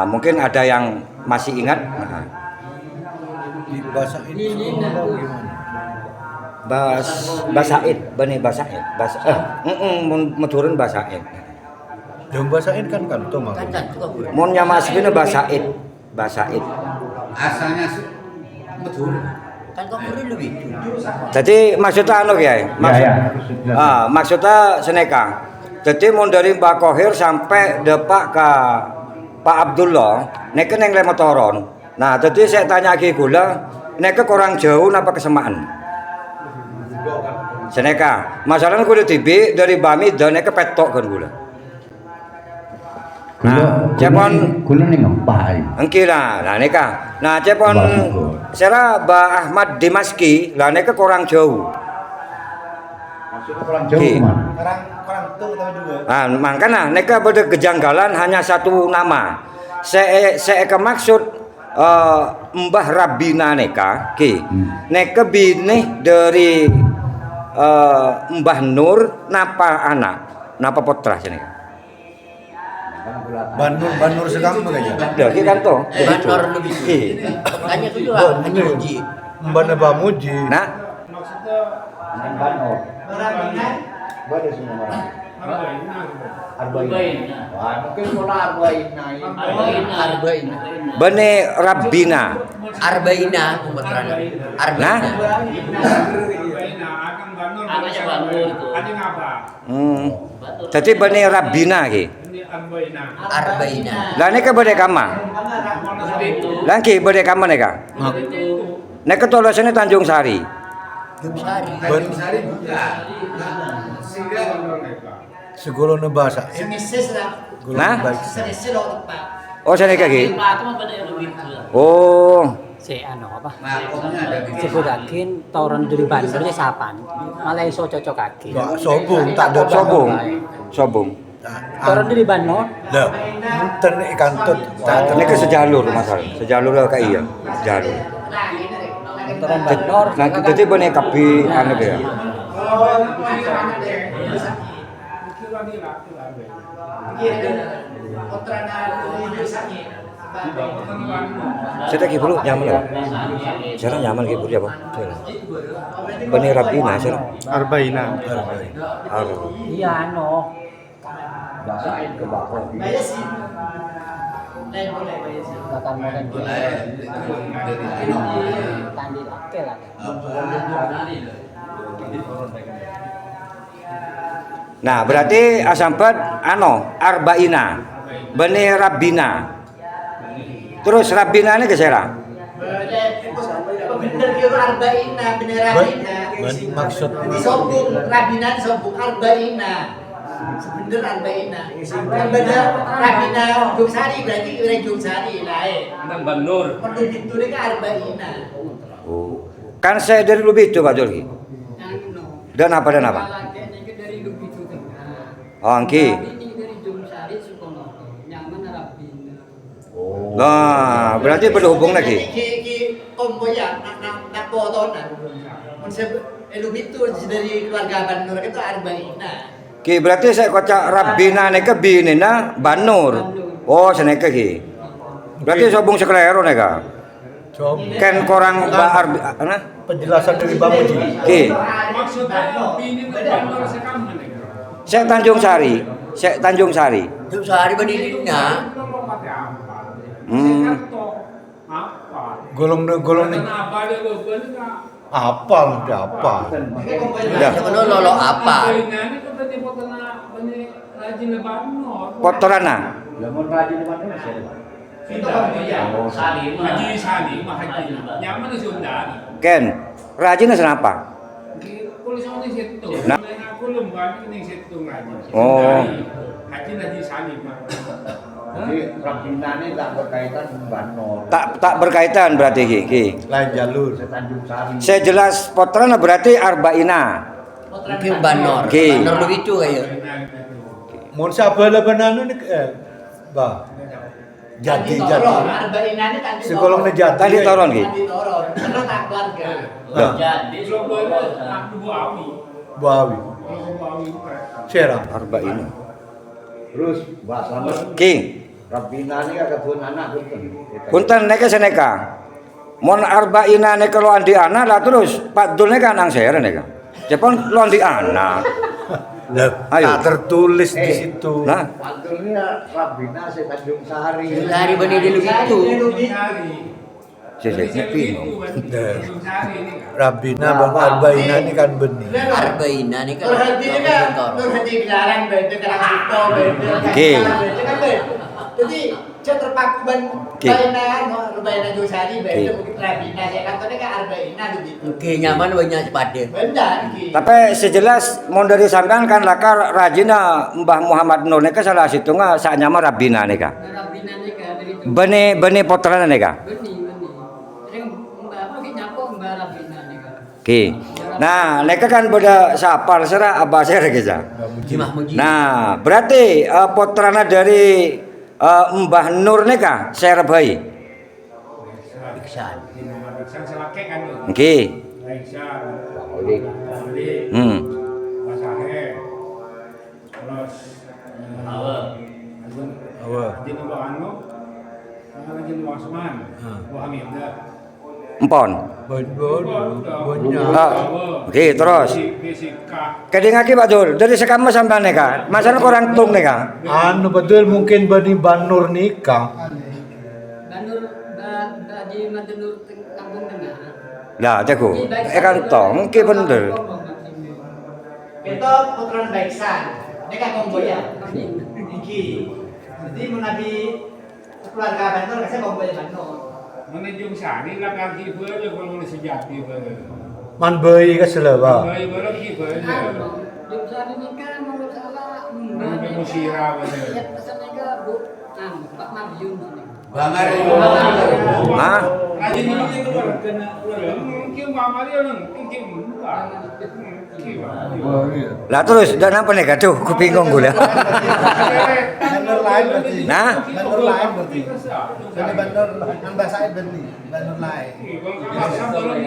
G: Mungkin ada yang masih ingat?
F: Bahasa ini
G: Basaid, Bani Basaid, menurun Basaid.
F: Yang basain kan tuh mah.
G: Mun nyamaskeun Basaid.
C: Asalnya betul.
E: kan kok lebih.
G: Jadi maksudnya anu ya? Maksudnya seneka. Jadi mun dari Mbak Kohir sampai depak ke Pak Abdullah, neka neng Lemotoron. Nah, jadi saya tanya lagi gula, neka kurang jauh napa kesamaan? Seneka, masalahnya kudu tibi dari Bami dan neka petok kan gula. Nah, cepon
D: gula ning ngempah.
G: engki lah, nah neka. Nah, cepon sera Ba Ahmad Dimaski, lah neka kurang jauh.
D: Maksudnya kurang jauh kemana?
F: Kurang tuh juga.
G: Nah, makanya neka pada kejanggalan hanya satu nama. Saya maksud Mbah Rabina neka, neka bini dari Mbah Nur napa anak, napa putra sini.
F: Banur sedang begitu.
G: Ya, ki kan toh.
E: Banur lebih. Hanya itu juga hanya muji.
F: Mbah Bamuji.
G: Nah,
D: Ada semua orang.
E: Mungkin pola arba'in.
G: Bani Rabina.
E: Arba'ina pembetulan.
G: Nah.
E: Anaknya Banur itu.
G: Jadi Bani Rabina ki.
E: Arba'ina.
G: Lah neka bade kama. Lah ki bade kama neka. Neka tolosane Tanjung Sari.
E: Sari juga. Sehingga
F: Segolo bahasa.
G: Nah.
E: senisih loh Pak.
G: Oh, seneka ki.
E: Pak itu mah pada lebih.
G: Oh.
K: Si apa?
C: Makomnya ada di
K: Sebudakin tauran dari Bandar sapan. Malah iso cocokakin.
F: Sobung, tak ada
G: Sobung.
K: Tauran dari Bandar.
F: Lah, enten ikan tut.
G: Neka sejalur masalah. Sejalur ka iya. Sejalur.
K: Tauran Bandar.
G: Nah, jadi Bani Kapi anu ya. Saya lagi bro nyaman lah. Saya nyaman lagi bro apa? Bani Rabina saya.
B: Arba'ina.
K: Iya ano. akan makan
C: mulai
K: tandil akil lah.
G: Nah, berarti asambat arba'ina. Bani Rabbina. Terus Rabbina ini kesera.
L: Bener kira arba'ina, bener Rabbina.
F: Maksud
L: Sombong Rabbina sombong arba'ina. Sebener arba'ina. Bener Rabbina Jungsari berarti kira Jungsari lain.
I: Nang Banur.
L: Perlu ditulih ke arba'ina.
G: Oh. Kan saya dari Lubito Pak Jorgi. Dan apa?
K: Dari Lubito Tengah.
G: Oh, angki.
K: Ini dari Jungsari Sukono. Nyaman Rabbina.
G: Nah, berarti berhubung lagi.
L: Ki kombo ya nak potonan. Lubito dari keluarga Banur itu arba'ina.
G: Ki berarti saya kocak Rabbina neka binina Banur. Oh, seneka ki. Berarti sobung sekelero neka. Ken korang
F: penjelasan dari Bang Muji.
G: Ki.
E: Maksudnya ini Banur sekaman ya.
G: Saya Tanjung Sari.
L: Jungsari berdirinya.
F: Golong nih.
E: Kenapa dia bener?
F: Apa nanti apa?
G: Udah.
L: Sebenarnya lolo apa?
E: Ini kan tadi potona bani rajin Banur.
G: Potorana.
D: Lamun rajin di mana sih?
E: Itu kan dia. Haji Salim, haji. Nyaman Sunda.
G: Ken, rajin kenapa?
E: Kulis orang di situ.
G: Nah.
E: Aku lembaga di situ ngaji.
G: Oh.
E: Haji Salim.
D: Jadi Rabbina ini tak berkaitan dengan Banur.
G: Tak berkaitan berarti ki.
F: Lain jalur.
D: Tanjung Sari.
G: Saya jelas potrana berarti arba'ina.
L: Mungkin Banor.
G: Ki.
L: Banor begitu kayak.
F: Mun sabala bananu nih bah. Jadi.
L: Arba'ina ini tadi.
F: Sekolong jati.
G: Tadi toron ki.
L: Tadi toron. Karena tak keluarga.
E: Jadi Surabaya aku Buawi.
F: Bawi.
E: Buawi.
F: Serang.
G: Arba'ina.
D: Terus Mbak Slamet
G: Ki.
D: Rabbina ini kebun anak punten.
G: Punten neka seneka. Mon arba'ina neka lo andi anak lah terus Pak Dul neka nang seren neka. Jepang lo andi anak. Ayo.
F: Tak tertulis di situ.
G: Nah,
D: Pantulnya Rabbina si Tanjung Sari.
L: Dari benih dulu gitu.
G: saya bingung.
F: Rabbina Bang Arba'ina ini kan benih.
L: Arba'ina ini kan.
M: Nurhati dilarang beda karena itu beda.
G: Oke.
M: Jadi saya terpaku Baina Jungsari beda mungkin Rabbina saya katanya kan Arba'ina begitu.
L: Oke, nyaman banyak pada.
M: Benar.
G: Tapi sejelas mau dari sampean kan lakar rajina Mbah Muhammad Nur neka salah situ nggak saat nyama Rabbina neka.
K: Rabbina neka dari itu.
G: Bene potrana neka.
K: Benih. Yang apa kita nyapa Mbak Rabbina neka.
G: Oke. Nah, neka kan beda sapal serah abah saya reza. Nah, berarti potrana dari Mbah Nur neka saya rebai.
L: Iksan.
E: Iksan selake kan.
G: Oke.
E: Iksan. Masahe. Terus Haji Mbak Anu. Haji Wasman. Bu Hamida.
G: Empon. Oke, terus. Kedingaki Pak Dul, dari sekama sampai neka. Masalah kurang tung neka.
F: Anu betul mungkin bani Banur nikah.
K: Banur Haji Madenur Kampung Tengah.
G: Lah, jago. Kan tong, mungkin bener.
M: Kita putra Baiksan. Ini kan komboya. Iki. Jadi menabi keluarga Banur kasih komboya Banur.
E: Mana Jungsari lah kaki boleh kalau mana sejati boleh.
F: Man bayi ke selewa.
E: Boleh kaki boleh.
K: Jungsari nikah menurut salah.
E: Mana musira boleh.
K: Ya pesan nikah Bu Pak Mabiun.
C: Bang Aryo.
G: Hah?
E: Rajin itu kena mungkin Bang Aryo mungkin enggak.
G: Lah terus dan apa nih tuh? Aku bingung gue lah.
B: Banur lain berarti.
G: Nah,
B: Banur lain berarti. Jadi Banur yang bahasa berarti. Banur lain.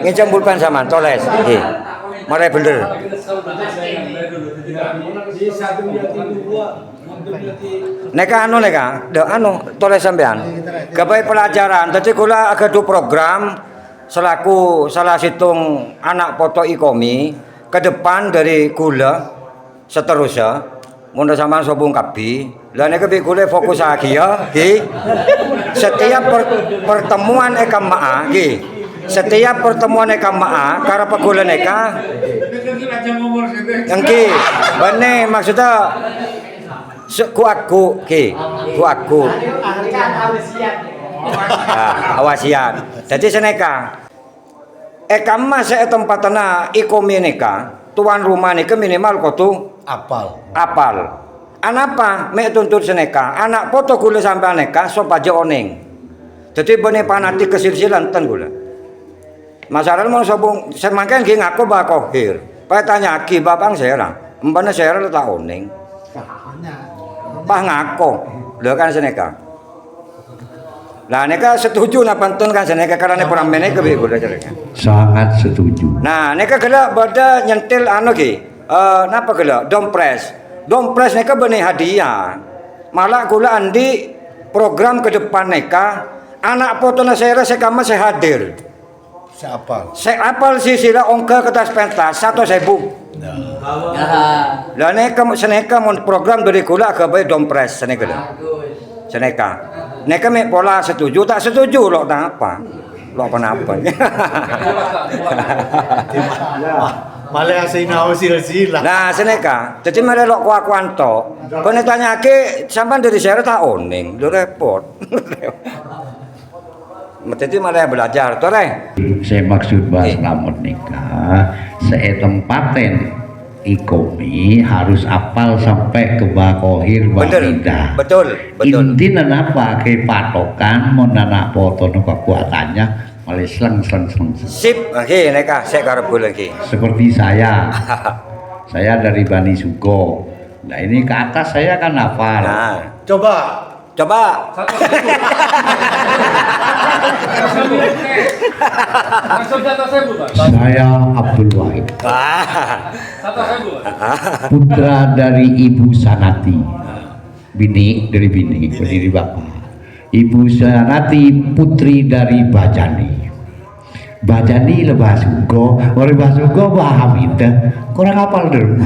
G: ngecam pulpen sama toles. Marai bener. Neka anu neka, toles sampean. Gapai pelajaran. Tadi kula agak program selaku salah situng anak foto ikomi ke depan dari kula seterusnya. Mun sampean sobung kabi, lah nek kula fokus lagi ya, ki. setiap pertemuan eka maa ki. Setiap pertemuan eka maa karena pagulan eka engki bane maksudnya ku aku ki ku aku awasian jadi seneka eka mas saya tempatana ikomi neka tuan rumah neka minimal kotu
F: apal
G: anapa me tuntut seneka anak foto gula sampai neka so aja oneng jadi bane panati kesilsilan ten gula masalah mau sobong semakin ki ngaku bakohir tanya ki babang serang mbana serang tak oneng pah ngako lho kan seneka lah neka setuju na pantun kan seneka karena perang meneka be
D: sangat setuju.
G: Nah neka gelak bada nyentil anu ki napa gelak dompres neka bene hadiah malah gula andi program ke depan neka anak potona saya kama saya hadir saya apal sila ongka kertas pentas 1.000 lah neka seneka mon program dari gula ke bae dompres seneka neka me pola setuju tak setuju lo tak apa lo kenapa
F: malah sinaw sila
G: nah seneka jadi malah lo kuanto kone tanya ke sampai dari saya tak oning lo repot jadi malah belajar tore
D: saya maksud bahas lamun nikah saya tempaten ikomi harus apal sampai ke bakohir bakidah
G: betul
D: intinya apa ke patokan mau anak foto kekuatannya malah seleng
G: sip oke neka saya karep lagi
D: seperti saya dari Bani Sugo nah ini ke atas saya kan hafal
G: nah
F: coba
D: saya Abdul Wahid putra dari Ibu Sanati bini pendiri bapak Ibu Sanati putri dari Bajani lebah Sugo orang Basugo paham itu kurang hafal dulu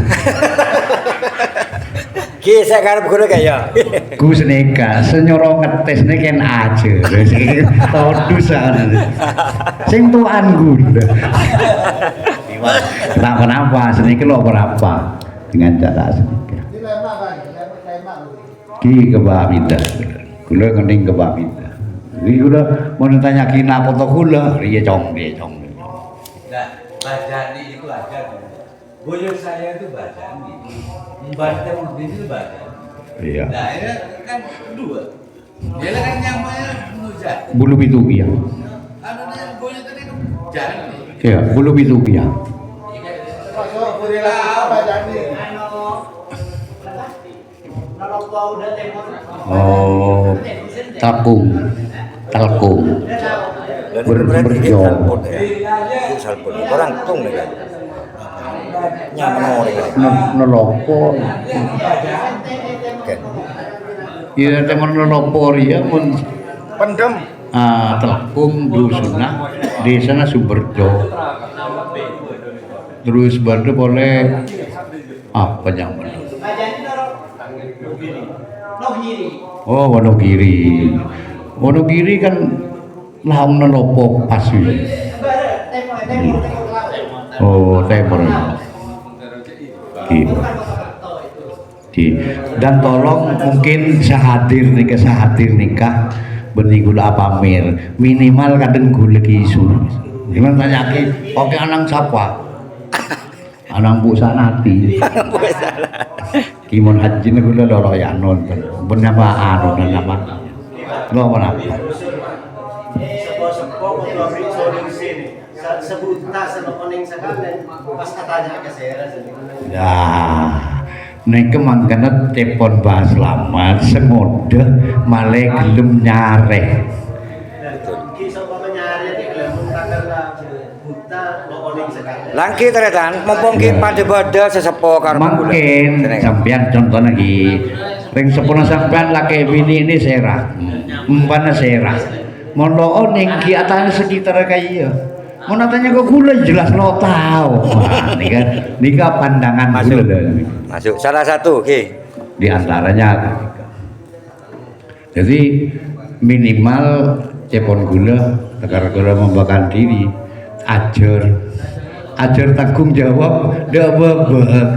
G: ki saya karep guru kaya
D: Gus neka senyorong ngetes ken aja todus sing tuan gula kenapa seneka lo berapa dengan cara seneka ki kebamida gula ngening kebamida iki gula mau tanya kina foto gula iya cong
C: nah Bajani itu ada boyo saya itu Bajani Mbak itu Bajani
D: iya
C: nah ini kan dua dia kan nyamanya Mujad
D: bulu itu iya
C: boyo tadi kan Jani
D: iya bulu itu iya oh telkung berjong
G: orang tung nih
D: nelopor iya teman nelopor ya mun
G: pendem
D: telkung dusunah desana Sumberjo terus baru boleh apa yang oh Wonogiri kan laung nelopok asli oh temor dan tolong mungkin sahadir nikah benih gula pamer minimal kadang gula isu gimana tanya ki oke anang siapa anang Bu Sanati kimon haji nih gula lolo ya nonton bernama anu nama lo apa ya nek mangkana telepon bahas selamat semode malah gelem nyareh
G: langki teretan mumpung ki pada sesepo karo
D: mungkin sampean contoh lagi ring sepuna sampean laki bini ini serah umpana serah mono ning ki atane sekitar kaya mau tanya ke gula jelas lo tahu nikah pandangan
G: masuk salah satu ki
D: di antaranya jadi minimal cepon gula gara-gara membakar diri ajar tanggung jawab gak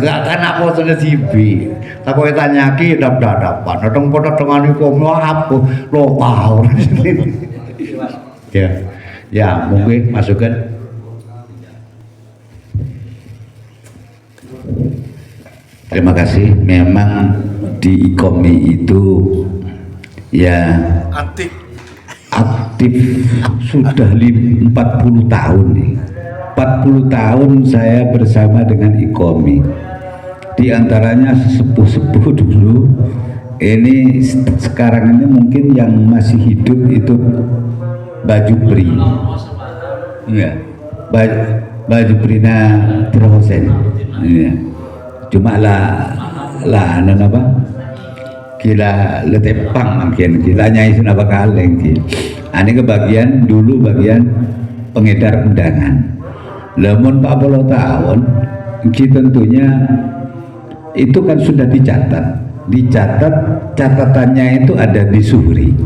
D: kan apa sudah cibi tak kau tanya ki dap-dapan datang pada dengan iku apa lo tahu ya mungkin masukkan. Terima kasih. Memang di IKOMI itu ya aktif sudah 40 tahun nih. 40 tahun saya bersama dengan IKOMI. Di antaranya sepuh-sepuh dulu. Ini sekarang ini mungkin yang masih hidup itu Baju Pri. Ya. Baju Prina Prosen. Ya. Cuma lah apa? Kila letepang mungkin kila nyai sunapa kaleng ki. Ini kebagian dulu bagian pengedar undangan. Lamun 40 tahun ki tentunya itu kan sudah dicatat catatannya itu ada di Suhri.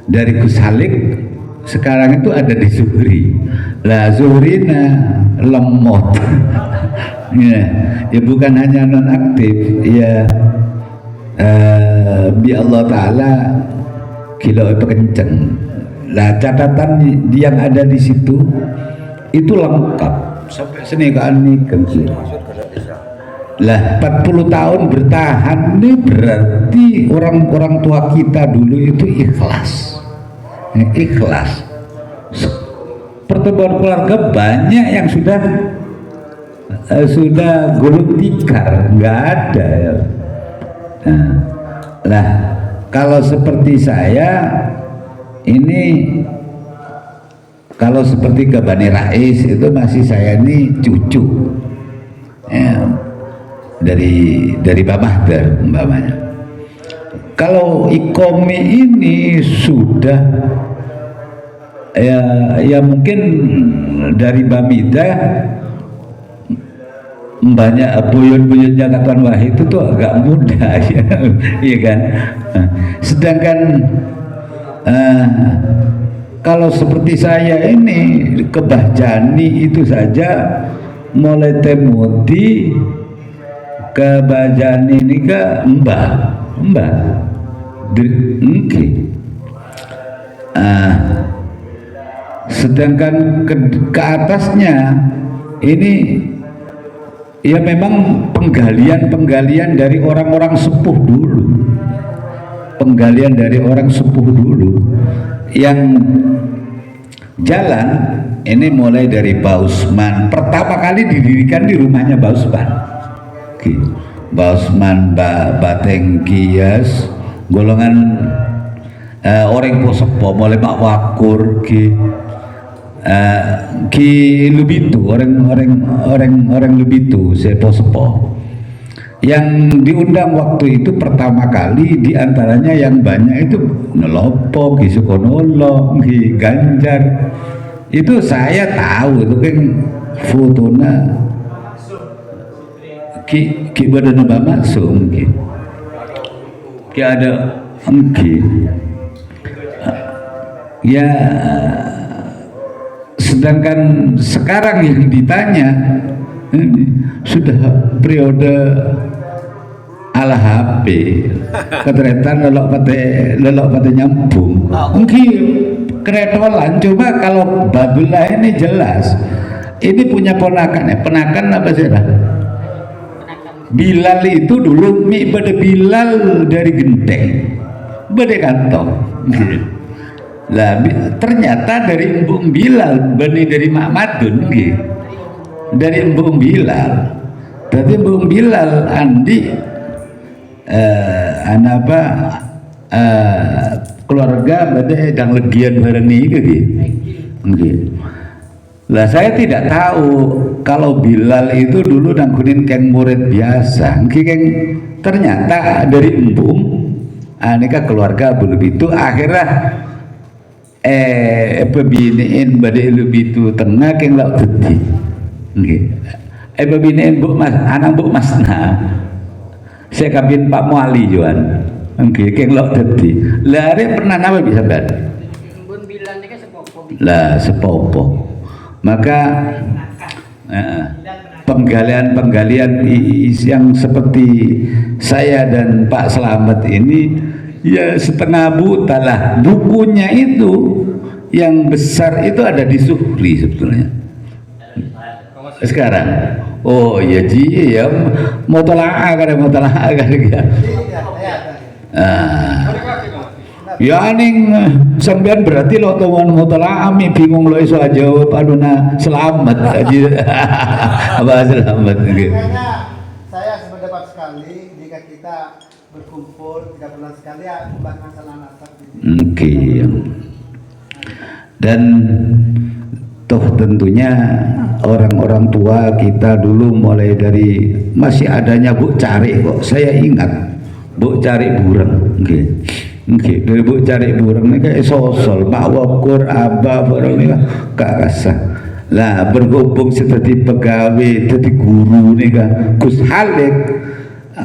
D: Dari Gus Halik sekarang itu ada di Zuhri. Lah Zuhrina lemot. ya bukan hanya non aktif ya bi Allah Ta'ala kilo itu kenceng. Lah catatan yang ada di situ itu lengkap sampai senikaan ini kenceng. Lah 40 tahun bertahan ini berarti orang-orang tua kita dulu itu ikhlas. Pertemuan keluarga banyak yang sudah gulung tikar, nggak ada ya. Nah, kalau seperti saya ini, kalau seperti ke Bani Rais itu masih saya ini cucu ya, dari Pak Mahdar umpamanya. Kalau IKOMI ini sudah ya mungkin dari Bamida banyak buyut-buyutnya Katuan Wahid itu tuh agak mudah ya, iya kan. Sedangkan kalau seperti saya ini ke Bahjani itu saja mulai Temudi ke Bahjani ini ke Mbah sedangkan ke atasnya ini ya memang penggalian dari orang-orang sepuh dulu yang jalan ini mulai dari Pak Usman. Pertama kali didirikan di rumahnya Pak Usman. Pak Usman Bateng Kias golongan orang Posepo mulai Pak Wakur Ki Lubitu orang Lubitu Sepo yang diundang waktu itu pertama kali diantaranya yang banyak itu Nelopo Ki Sukonolo Ki Ganjar itu saya tahu itu kan fotonya Ki Badana Bamaksum Ki ada ya. Sedangkan sekarang yang ditanya sudah periode ala HP ketretan lelok pate nyambung mungkin keretolan. Coba kalau Babullah ini jelas ini punya ponakan apa sih lah Bilal itu dulu bade Bilal dari Genteng bade kantong lah ternyata dari Embung Bilal bani dari Makmadun dari Embung Bilal. Tapi Embung Bilal Andi keluarga bade dang legian bareng lah saya tidak tahu kalau Bilal itu dulu nangkunin keng murid biasa keng ternyata dari Embung aneka keluarga belum itu akhirnya pebiniin badai lebih itu tengah keng laut tadi pebiniin anak Bu Masna saya kabin Pak Muali Juan
A: Nggih, kenglok dadi. Lah arek pernah apa bisa sampean?
K: Mbun bilang nih kan sepopo.
A: Lah sepopo. Maka penggalian-penggalian yang seperti saya dan Pak Slamet ini ya setengah buta lah. Bukunya itu yang besar itu ada di Suhri sebetulnya. Sekarang, oh ya ji ya mau telaah kan ya. Ya ning sampean berarti lo teman mutala ami bingung lo iso jawab aduna selamat aja. Apa selamat gitu.
B: Makanya saya sependapat sekali jika kita berkumpul 3 bulan sekali ya membahas masalah nasab.
A: Oke. Dan toh tentunya orang-orang tua kita dulu mulai dari masih adanya Bu Cari kok. Saya ingat Bu Cari Bureng. Oke. Oke, dari Bu Cari Bureng ini kayak sosol, Pak Wokur, Abah, barang ini Kak Kasah. Lah berhubung seperti pegawai, jadi guru nih kan, Gus Halik,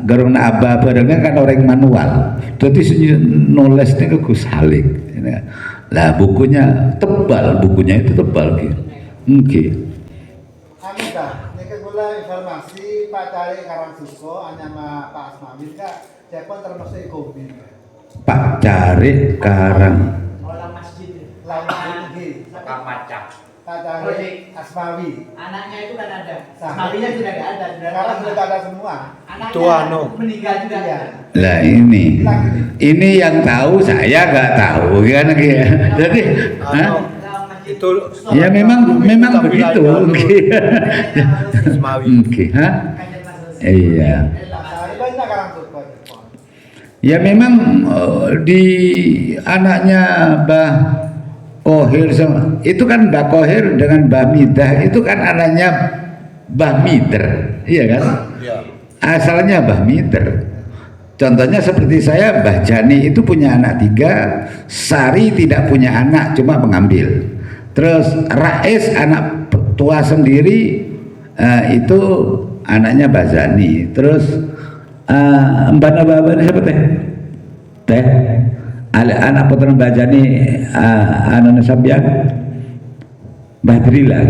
A: karena Abah barangnya kan orang manual, jadi nulis nih ke Gus Halik. Lah bukunya tebal, bukunya itu tebal gitu. Oke.
B: Anu dah, ini gula informasi Pak Cari Karangsuko, hanya sama Pak Asmawi kak, Jepang termasuk ekonomi.
A: Pak Cari Karang.
M: Orang masjid.
B: Lain lagi.
E: Pak Macam.
B: Pak Cari Asmawi.
M: Anaknya itu kan ada. Asmawinya sudah nggak ada.
B: Sekarang sudah ada semua.
M: Anaknya meninggal juga ya.
A: Lah ini yang tahu saya nggak tahu kan gitu. Jadi,
F: itu
A: ya memang begitu. Oke, iya.
B: Banyak Karangsuko.
A: Ya memang di anaknya Mbah Kohir itu kan Mbah Kohir dengan Mbah Midah itu kan anaknya Mbah Mider, iya kan?
F: Ya.
A: Asalnya Mbah Mider. Contohnya seperti saya, Mbah Jani itu punya anak 3, Sari tidak punya anak, cuma pengambil. Terus Rais anak tua sendiri itu anaknya Mbah Jani. Terus Mbak Nababa siapa teh? Anak putra Mbah Jani anak Sabian Badrila.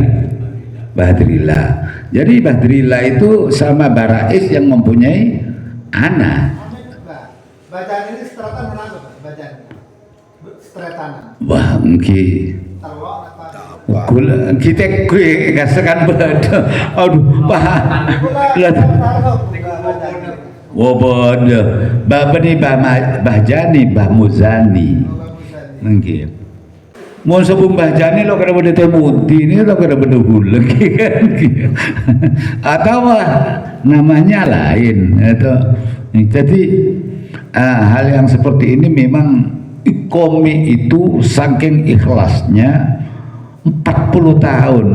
A: Jadi Badrila itu sama Barais yang mempunyai anak.
B: Mbah Jani ini seteratan menang Mbah Jani. Seteratan.
A: Wah, mungkin. Kita gasakan bedo. Aduh, oh bodoh, Mbah ni Mbah Jani, Mbah Muzani, mungkin. Mau sebelum Mbah Jani lo kena benda temuti ini lo kena benda gulung kan? Atau namanya lain atau jadi hal yang seperti ini memang Ikomi itu saking ikhlasnya 40 tahun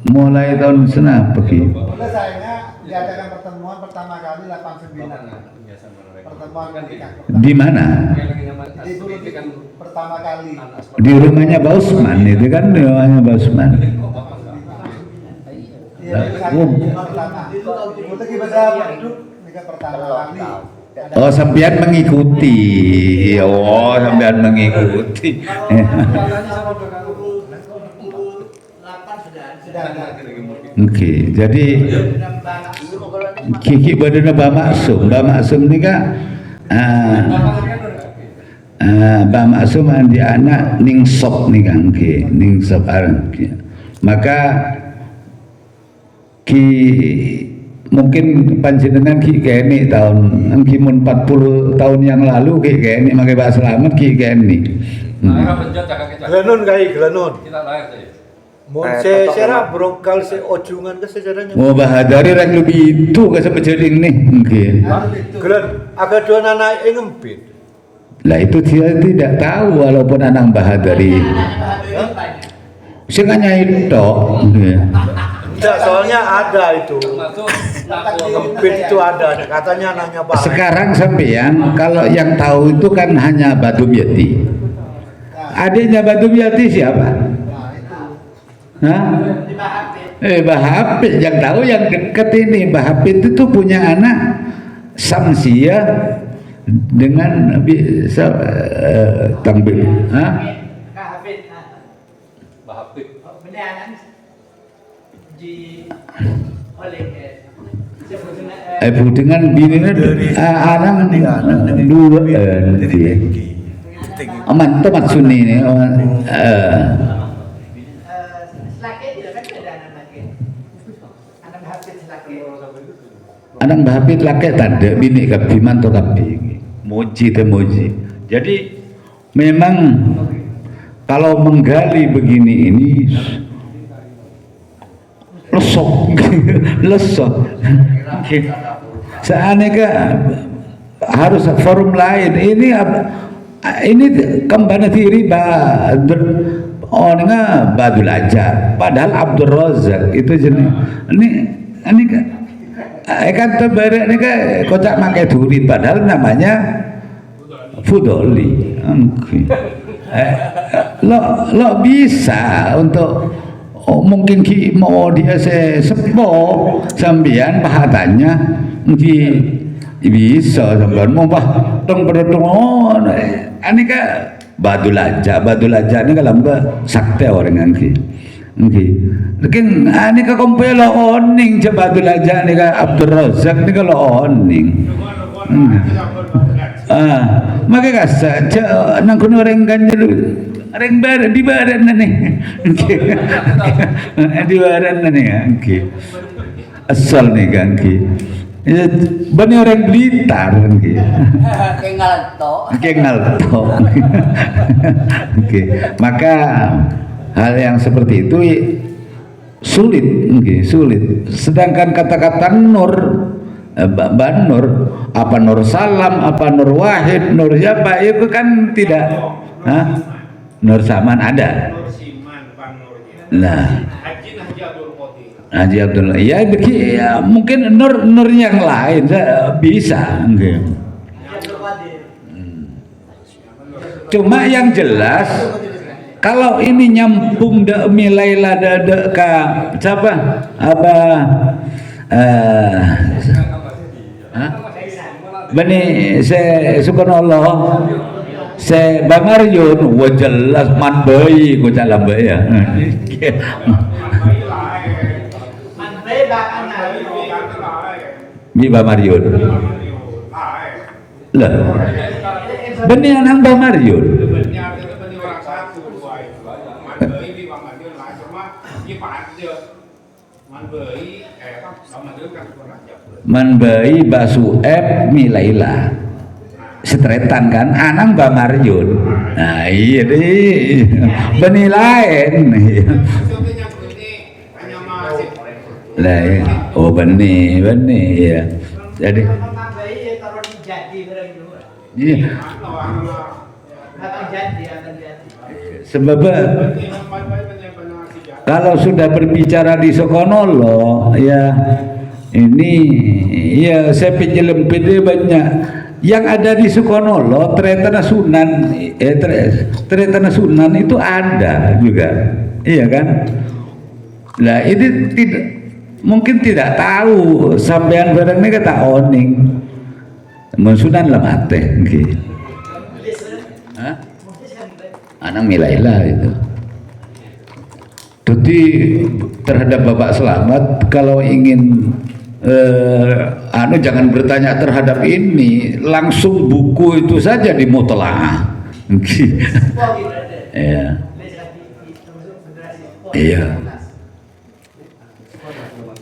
A: mulai tahun senapa gitu.
B: Sayangnya diadakan pertemuan pertama kali 89. Pertemuan
A: di mana?
B: Di dulu pertama kali.
A: Di rumahnya Mbak Usman itu kan, di rumahnya Mbak Usman. Oh, sampean mengikuti. Oh, sampean mengikuti. Oke, jadi Kiki badana Mbak Maksum ini kan Mbak Maksum di anak Ningsop nih kan, Ningsop arang. Maka mungkin panjenengan kene tahun mungkin 40 tahun yang lalu kene makai Pak Slamet kene.
F: Glenun kai Glenun.
I: Kita lahir saja.
F: Mun secara brokal se ojungan ke sejarahnya.
A: Mau bahadari rang lebih itu ke sepejeling nih mungkin.
F: Glen agak dua anak ngempit.
A: Lah itu dia tidak tahu walaupun anak bahadari. Saya nyanyi tok.
F: Enggak, soalnya ada itu. Ngempit itu ada, katanya anaknya Pak.
A: Sekarang sampean kalau yang tahu itu kan hanya Batu Yati. Adiknya Batu Yati siapa? Hah? Mbah Hafid yang tahu yang dekat ini. Mbah Hafid itu punya anak Samsiah
D: dengan bisa tangbih. Dengan bininya anak dua aman temat sunni ini anak bahapit laki tanda bini kapi mantu kapi moji temoji. Jadi memang kalau menggali begini ini lesok lesok. Seaneka harus forum lain ini kembali diri orangnya Badul aja padahal Abdul Razak itu jenis ini kan terbaru ini kan kocak pakai duit padahal namanya Fudoli. Lo bisa untuk mungkin mau dia sepo sambian pahatannya mungkin bisa sambian mau dong berdong ini kan Badul aja ini kan lamba sakti orang ini mungkin ini kan kompil lo oning coba Badul aja ini kan Abdul Razak ini kan lo oning makanya saja nangkun orang ganjil orang barat di barat nih di barat nih asal nih kan bani orang Blitar kan kengal to maka hal yang seperti itu sulit sedangkan kata-kata nur Nur apa Nur Salam apa Nur Wahid Nur siapa itu kan tidak Nur Saman ada. Nah, Haji Abdul ya, mungkin nur yang lain bisa. Cuma yang jelas kalau ini nyambung Milaila ka siapa apa Bani Subhanallah se Bamaryun jelas man bayi ku calam bayi ya. Bi Bamaryun. Lah. Bani anak Bamaryun. Manbai Basueb Milaila setretan kan anang Bamaryun. Nah iya deh beni lain lah oh beni ya jadi iya sebab kalau sudah berbicara di Sokonolo ya ini ya saya penjelempede banyak yang ada di Sukonolo Tretana Sunan Tretana Sunan itu ada juga iya kan lah ini tidak mungkin tidak tahu sampean barangnya kata oning Sunan lemate gitu anak Milaila itu. Jadi terhadap Bapak Selamat kalau ingin jangan bertanya terhadap ini, langsung buku itu saja dimutlaah. Iya. Iya.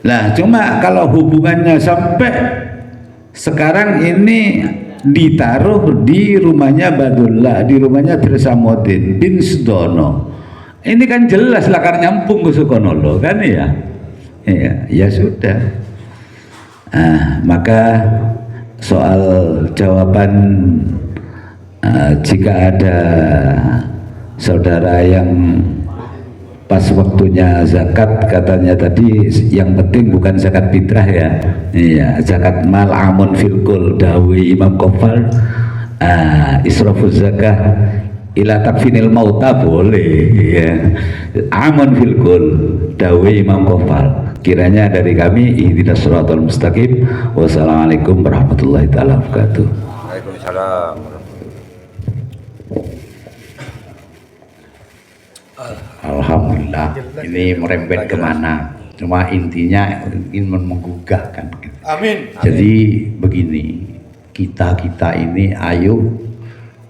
D: Nah, cuma kalau hubungannya sampai sekarang ini ditaruh di rumahnya Badullah, di rumahnya Trisamudin bin Sudono. Ini kan jelas lakar nyampung ke Sukonolo kan ya. Ya sudah. Maka soal jawaban jika ada saudara yang pas waktunya zakat katanya tadi yang penting bukan zakat fitrah ya. Iya, zakat mal amun filkul dawi Imam Qofal israfuz zakah ila takfinil mauta boleh ya. Amun filkul dawi Imam Qofal. Kiranya dari kami ihdinas siratal mustaqim. Wassalamualaikum warahmatullahi taala wabarakatuh.
G: Waalaikumsalam.
D: Alhamdulillah, ini merembet kemana? Cuma intinya ingin menggugah kan.
F: Amin.
D: Jadi begini, kita ini ayo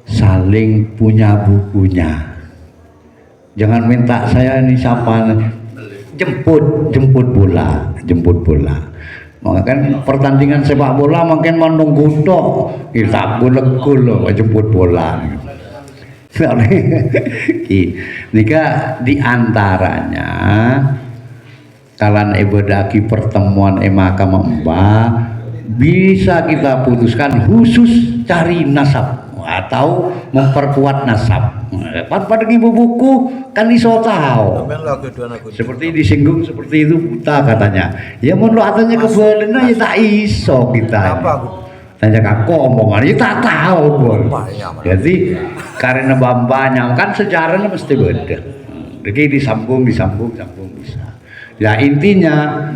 D: saling punya bukunya. Jangan minta saya ini siapa, jemput bola. Maka kan pertandingan sepak bola makin menunggu tok, kita gul loh jemput bola. Nika diantaranya kalian ibadaki pertemuan mahkamah Mbah bisa kita putuskan khusus cari nasab atau memperkuat nasab. Pada ibu buku kan iso tahu. Seperti disinggung seperti itu buta katanya. Ya mun lo katanya kebalena ya tak iso kita. Tanya kakak omongan ya tak tahu bol. Jadi karena bambanya kan sejarahnya mesti beda. Jadi disambung bisa. Ya intinya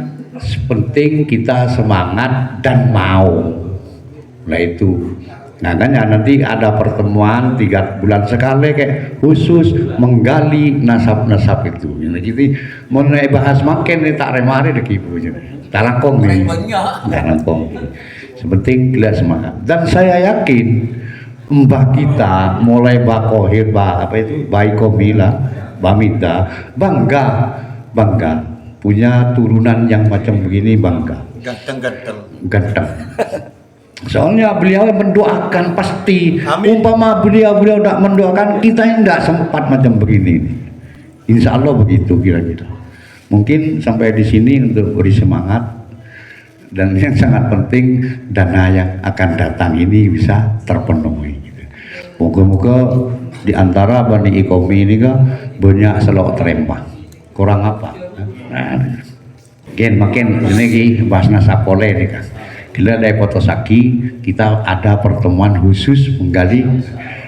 D: penting kita semangat dan mau. Nah itu. Nah kan ya nanti ada pertemuan 3 bulan sekali kayak khusus menggali nasab itu. Jadi mau bahas makin nih tak remari dek ibunya. Talangkong nih. Talangkong. Sepenting gila semangat. Dan saya yakin mbah kita mulai Bakohir, Baikomila, Bamida bangga punya turunan yang macam begini, bangga. Ganteng. Soalnya beliau mendoakan pasti. Amin. Umpama beliau tidak mendoakan kita tidak sempat macam begini. Insya Allah begitu kira-kira. Mungkin sampai di sini untuk beri semangat dan yang sangat penting dana yang akan datang ini bisa terpenuhi. Moga-moga di antara Bani Ikomi ini kan banyak selok terempah. Kurang apa? Makin ini bahas nasapole ini kan. Gila dari Potosaki kita ada pertemuan khusus menggali.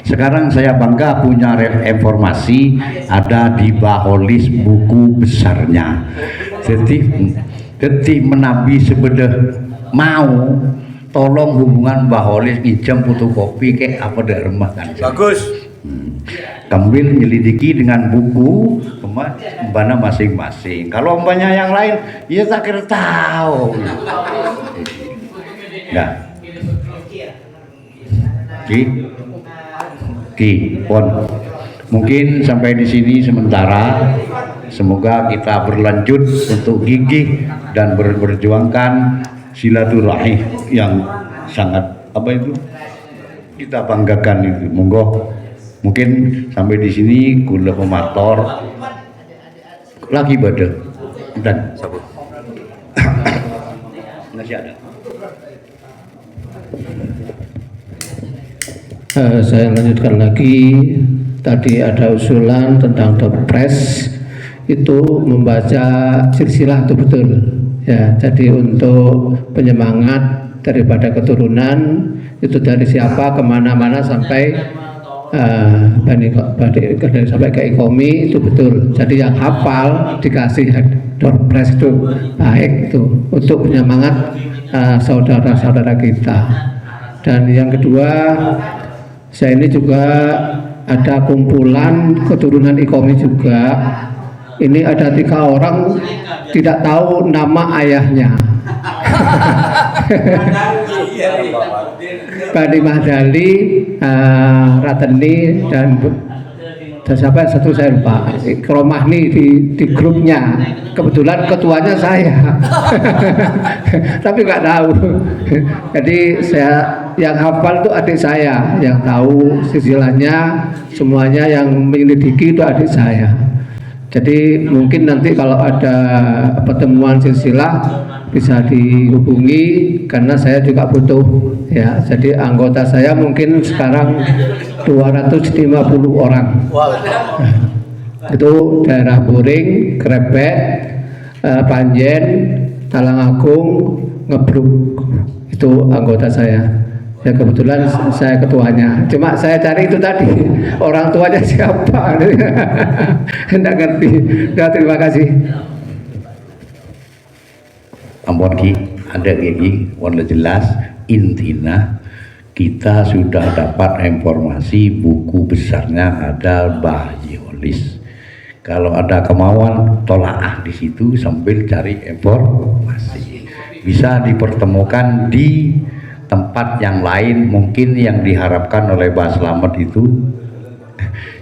D: Sekarang saya bangga punya informasi ada di Baholis buku besarnya. Jadi menabi sebedah mau tolong hubungan Baholis pinjam fotokopi kayak apa dari rumah kan.
F: Bagus.
D: Kambil nyelidiki dengan buku mana masing-masing. Kalau umpamanya yang lain, ya tak kira tahu. Nah, pon. Mungkin sampai di sini sementara. Semoga kita berlanjut untuk gigih dan berjuangkan silaturahim yang sangat kita banggakan itu. Mungkin sampai di sini kula pemator lagi badal dan sabut. Masih ada.
J: Saya lanjutkan lagi. Tadi ada usulan tentang Dopres itu membaca silsilah itu betul ya. Jadi untuk penyemangat daripada keturunan itu dari siapa kemana-mana sampai sampai ke Ikomi itu betul. Jadi yang hafal dikasih Dopres itu baik itu untuk penyemangat saudara-saudara kita. Dan yang kedua, saya ini juga ada kumpulan keturunan Ikomi juga. Ini ada 3 orang tidak tahu nama ayahnya. Bani Mahdali, Rateni dan siapa satu saya lupa. Kromahni di grupnya. Kebetulan ketuanya saya. Tapi nggak tahu. Jadi saya yang hafal itu adik saya, yang tahu silsilahnya semuanya, yang menyelidiki itu adik saya. Jadi mungkin nanti kalau ada pertemuan silsilah bisa dihubungi karena saya juga butuh ya. Jadi anggota saya mungkin sekarang 250 orang. Itu daerah Buring, Krebet, Panjen, Talangagung, Ngebruk. Itu anggota saya. Ya kebetulan saya ketuanya. Cuma saya cari itu tadi orang tuanya siapa. Tidak ngerti. Ya, terima kasih.
D: Ampun Ki, ada Ki, warna jelas intina kita sudah dapat informasi buku besarnya ada Mbah Yolis. Kalau ada kemauan tolaah di situ sambil cari informasi. Bisa dipertemukan di tempat yang lain, mungkin yang diharapkan oleh Mbah Slamet itu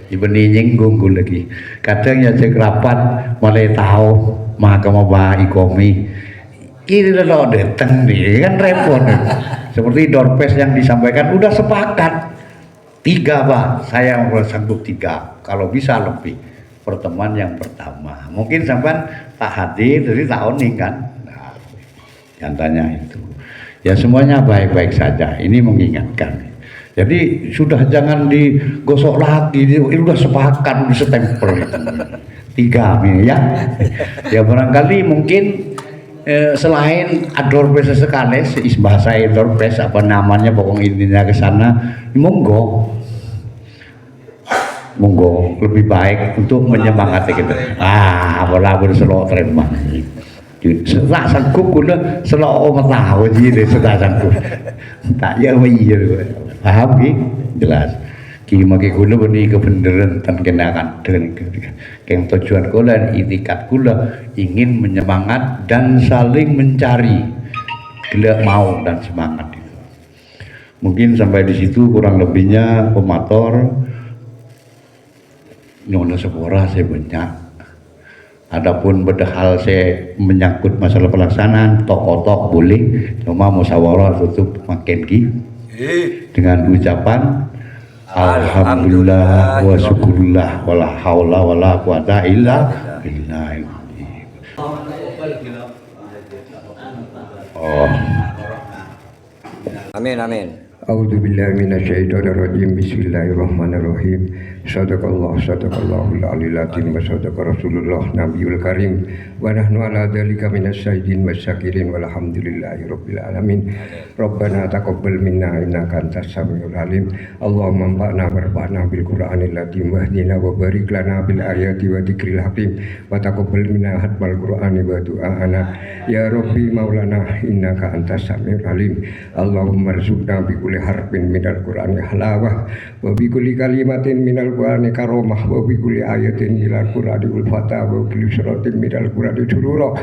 D: ibeni nyinggung lagi. Kadang ya cek rapat mulai tahu mahkamah Mbah Ikomi. Ini loh datang nih kan repot. Seperti doorpes yang disampaikan udah sepakat 3 Pak, saya sanggup 3 kalau bisa lebih. Pertemuan yang pertama mungkin sampai tak hadir jadi tak oning kan, nah, nyatanya itu ya semuanya baik-baik saja. Ini mengingatkan, jadi sudah jangan digosok lagi, ini udah sepakat, udah setempel 3 ini ya. Ya barangkali mungkin selain adorpes sekali, bahasa adorpes apa namanya, pokok intinya ke sana, monggo lebih baik untuk menyemangati kita. Bola berselok terima. Tak sanggup guna selok tahu jadi sudah sanggup. Tak ya iya, paham ki jelas. Ki maki guna beni kebenaran tan kenakan dengan yang tujuan kula itikat kula ingin menyemangat dan saling mencari gila mau dan semangat itu. Mungkin sampai di situ kurang lebihnya pemator nyono sepora saya banyak. Adapun bedahal saya menyangkut masalah pelaksanaan tok boleh, cuma musyawarah tutup makin ki dengan ucapan alhamdulillah wa syukurillah wala haula wala quwata illa billah.
G: Amin amin.
N: A'udzu billahi minasyaitonir rajim. Bismillahirrahmanirrahim. Sadaqallahul aliyul azim wa sadaqa Rasulullah Nabiyul Karim wa nahnu ala dzalika minas syahidin wasyakirin walhamdulillahi rabbil alamin. Rabbana taqabbal minna innaka antas samiul alim. Allahumma anfa'na warfa'na bil Qur'anil azim wahdina wa barik lana bil ayati wa dzikril hakim wa taqabbal minna hatmal Qur'ani wa du'ana ya Rabbi maulana innaka antas samiul alim. Allahumma rzuqna bi kulli harfin minal Qur'ani halawah wa bi kulli kalimatin minal Qur'ani karomah wa bi kulli ayatin minal Qur'ani ulfata wa kulli suratin minal Qur'ani surura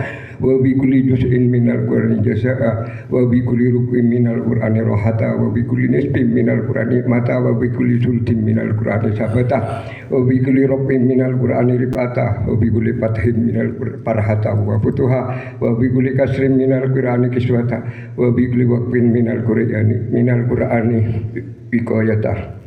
N: wa bi kulli juz'in minal Qur'ani jazaa wa bi kulli ruk'in minal Qur'ani rohata wa bi kulli nisbin minal Qur'ani mata wa bi kulli sultin minal Qur'ani sabata wa bi kulli rabbin minal Qur'ani rifata wa bi kulli fathin minal Qur'ani parhata wa futuha wa bi kulli kasrin minal Qur'ani kiswata wa bi kulli waqfin minal Qur'ani biqayata.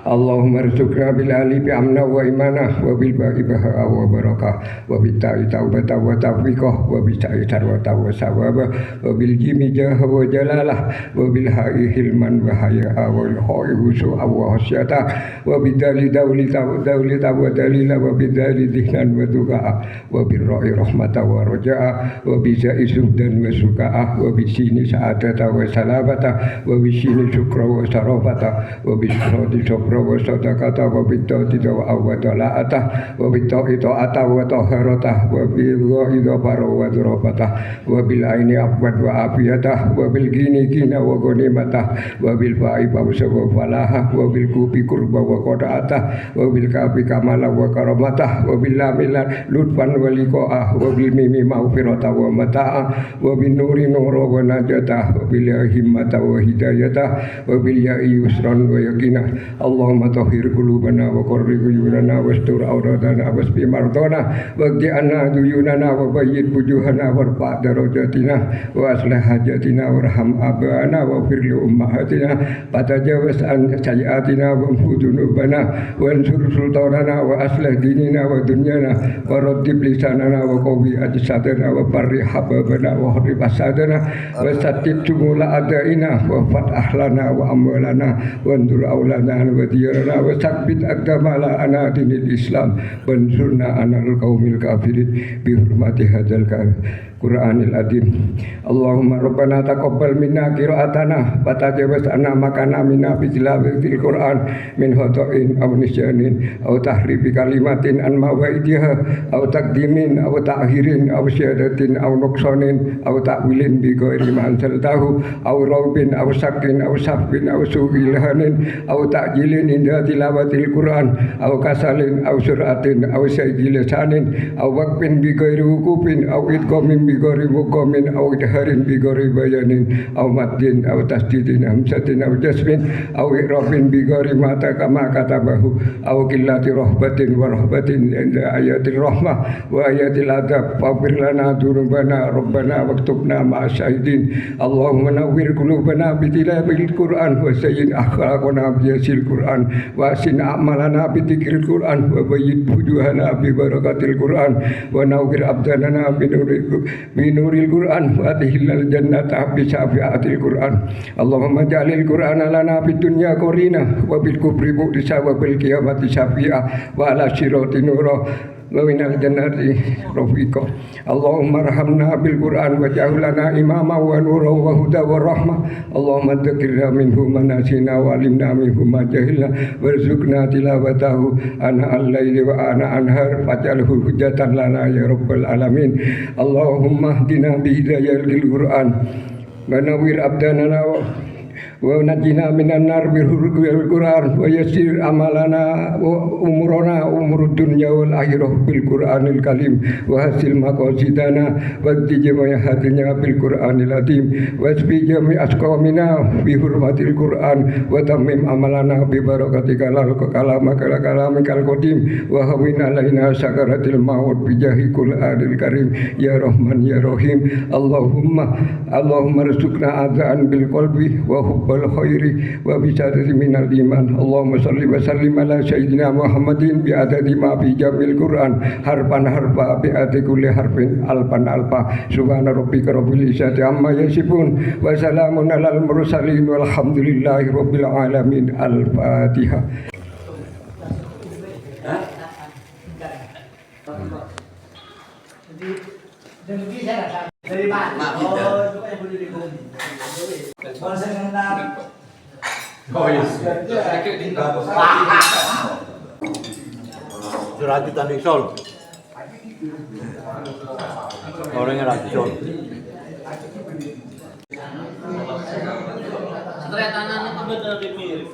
N: Allahumma rzuqna bil alifi amna wa imana wa bil ba'i baha wa barakah wa bil ta'i taubata wa tawfiqah wa bil ta'i tarwata wa sawaba wa bil jimi jaha wa jalalah wa bil ha'i hilman wa haya'a wa bil ha'i husu'a wa hasyata wa bil dali dawlita wa dalila wa bil dali dihnan wa duga'a wa bil ra'i rahmata wa raja'a wa bil za'i subdan wa suka'a wa bil sini sa'adata wa salamata wa bil sini syukra wa sarafata wa bil surati sabra wa sadaqata wa bitta'ati wa awwadala'ata wa bitta'ita wa taharata wa bi'idha faro wa durabata wa bil aini afwad wa afiyata wa bil gini kina wa ghanimata wa bil fa'i fawsa wa falaha wa bil kubi kurba wa qada'ata wa bil kafi kamala wa karamata wa bil lamila lutfan wa liqa'ah wa bil mimi maghfirata wa mata'a wa bin nuri nura wa najata wa bil himmata wa hidayata wa bil ya'i yusran wa yaqina. Allahumma tahhir qulubana wa qarrib uyunana wastur auradana wasfi mardana waqdi'anna duyunana wa bayyid wujuhana warfa' darajatina wa aslih hajatina warham abana wa fir li ummahatina fatajawaz an sayyiatina wa mfudunubana wa ansur sultanana wa aslih dinina wa dunyana wa raddib lisanana wa qawi ajsadana wa barri hababana wa harib asadana wa sattib tumula adaina wa fatah lana wa amwalana wa andur aulana wa diyarana wa sabbit aqdamala ana dinil Islam wansurna anal qaumil kafirin bi hurmati hadzal Qur'anil Azim. Allahumma rabbana taqabbal minna qira'atana wa tajawaz anna makana minna bi tilawatil Qur'an min khata'in aw nisyanin aw tahrifi kalimatin an mawaidiha aw taqdimin aw ta'khirin aw syahadatin aw nuqsanin aw ta'wilin bi ghairi ma anzaltahu aw raubin aw sakin aw safin aw su'ilhanin aw ta'jilin inda tilawatil Qur'an aw kasalin aw suratin aw sayyilasanin aw waqfin bi ghairi wukufin aw idghamin bi ghairi muqamin aw idharin bi ghairi bayanin aw maddin aw tasdidin hamsatin aw jasmin aw irafin bi ghairi mata kama katabahu aw qillati rahbatin wa rahbatin inda ayatil rahmah wa ayatil adab faghfir lana dzunubana rabbana waktubna ma'as syahidin. Allahumma nawwir qulubana bi tilawatil Qur'an wa sayyin akhlaqana bi yasil Qur'an wa sin a'malana bi dzikril Qur'an wa bayyid wujuhana bi barakatil Qur'an wa nawwir abdanana bi nuril Qur'an wa adkhilnal jannata bi syafi'atil Qur'an. Allahumma ja'alil Qur'ana lana fid dunya qarina wa bil kubri mu'tisa wa bil qiyamati syafi'a wa ala sirati nura wa minal jannati rafiqa. Allahumma arhamna bil Qur'an wa ja'al lana imama wa nura wa huda wa rahmah. Allahumma dzakirna minhu ma nasina wa alimna minhu ma jahilna warzuqna tilawatahu ana al-laili wa ana anhar faj'alhu hujjatan lana ya rabbal alamin. Allahumma hdina bi hidayatil Qur'an wa nawwir abdanana wa najina minan nar bil Qur'an wa yassir amalana wa umurana umurud dunya wal akhirah bil Qur'anil karim wa hasil maqasidana wa dijma hatinya bil Qur'anil azim wa asbi jami asqamina bi hurmatil Qur'an wa tamim amalana bi barakatika lal kalamikal qadim wa hawin alaina sakaratil maut bi jahi Qur'anil karim ya rahman ya rahim. Allahumma rizqna adzan bil qalbi wa wal khairi wa bisadati minal iman. Allahumma salli wa sallim ala sayyidina Muhammadin bi adadi ma fi jamil Qur'an harfan harfa bi adadi kulli harfin alfan alfa. Subhana rabbika rabbil izzati amma yasifun wa salamun alal mursalin walhamdulillahi rabbil alamin. Al-Fatihah.
M: Dari mana?
F: Rajut tanding sol. Orangnya rajut sol.
E: Setelah tanah itu betul dipilih.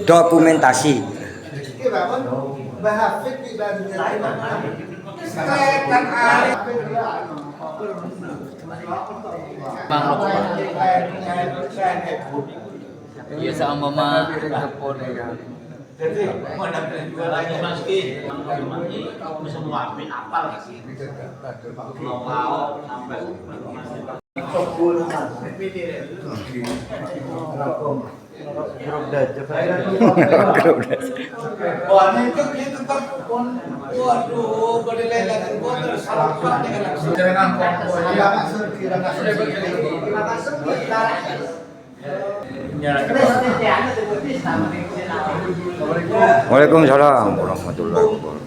G: Dokumentasi.
E: Iya sama mama telepon ya. Jadi mau dapat jual lagi meski bisa nguapin apa lagi. Mau sampai waduh, berlelekan botol salah dengan
G: Waalaikumsalam warahmatullahi wabarakatuh.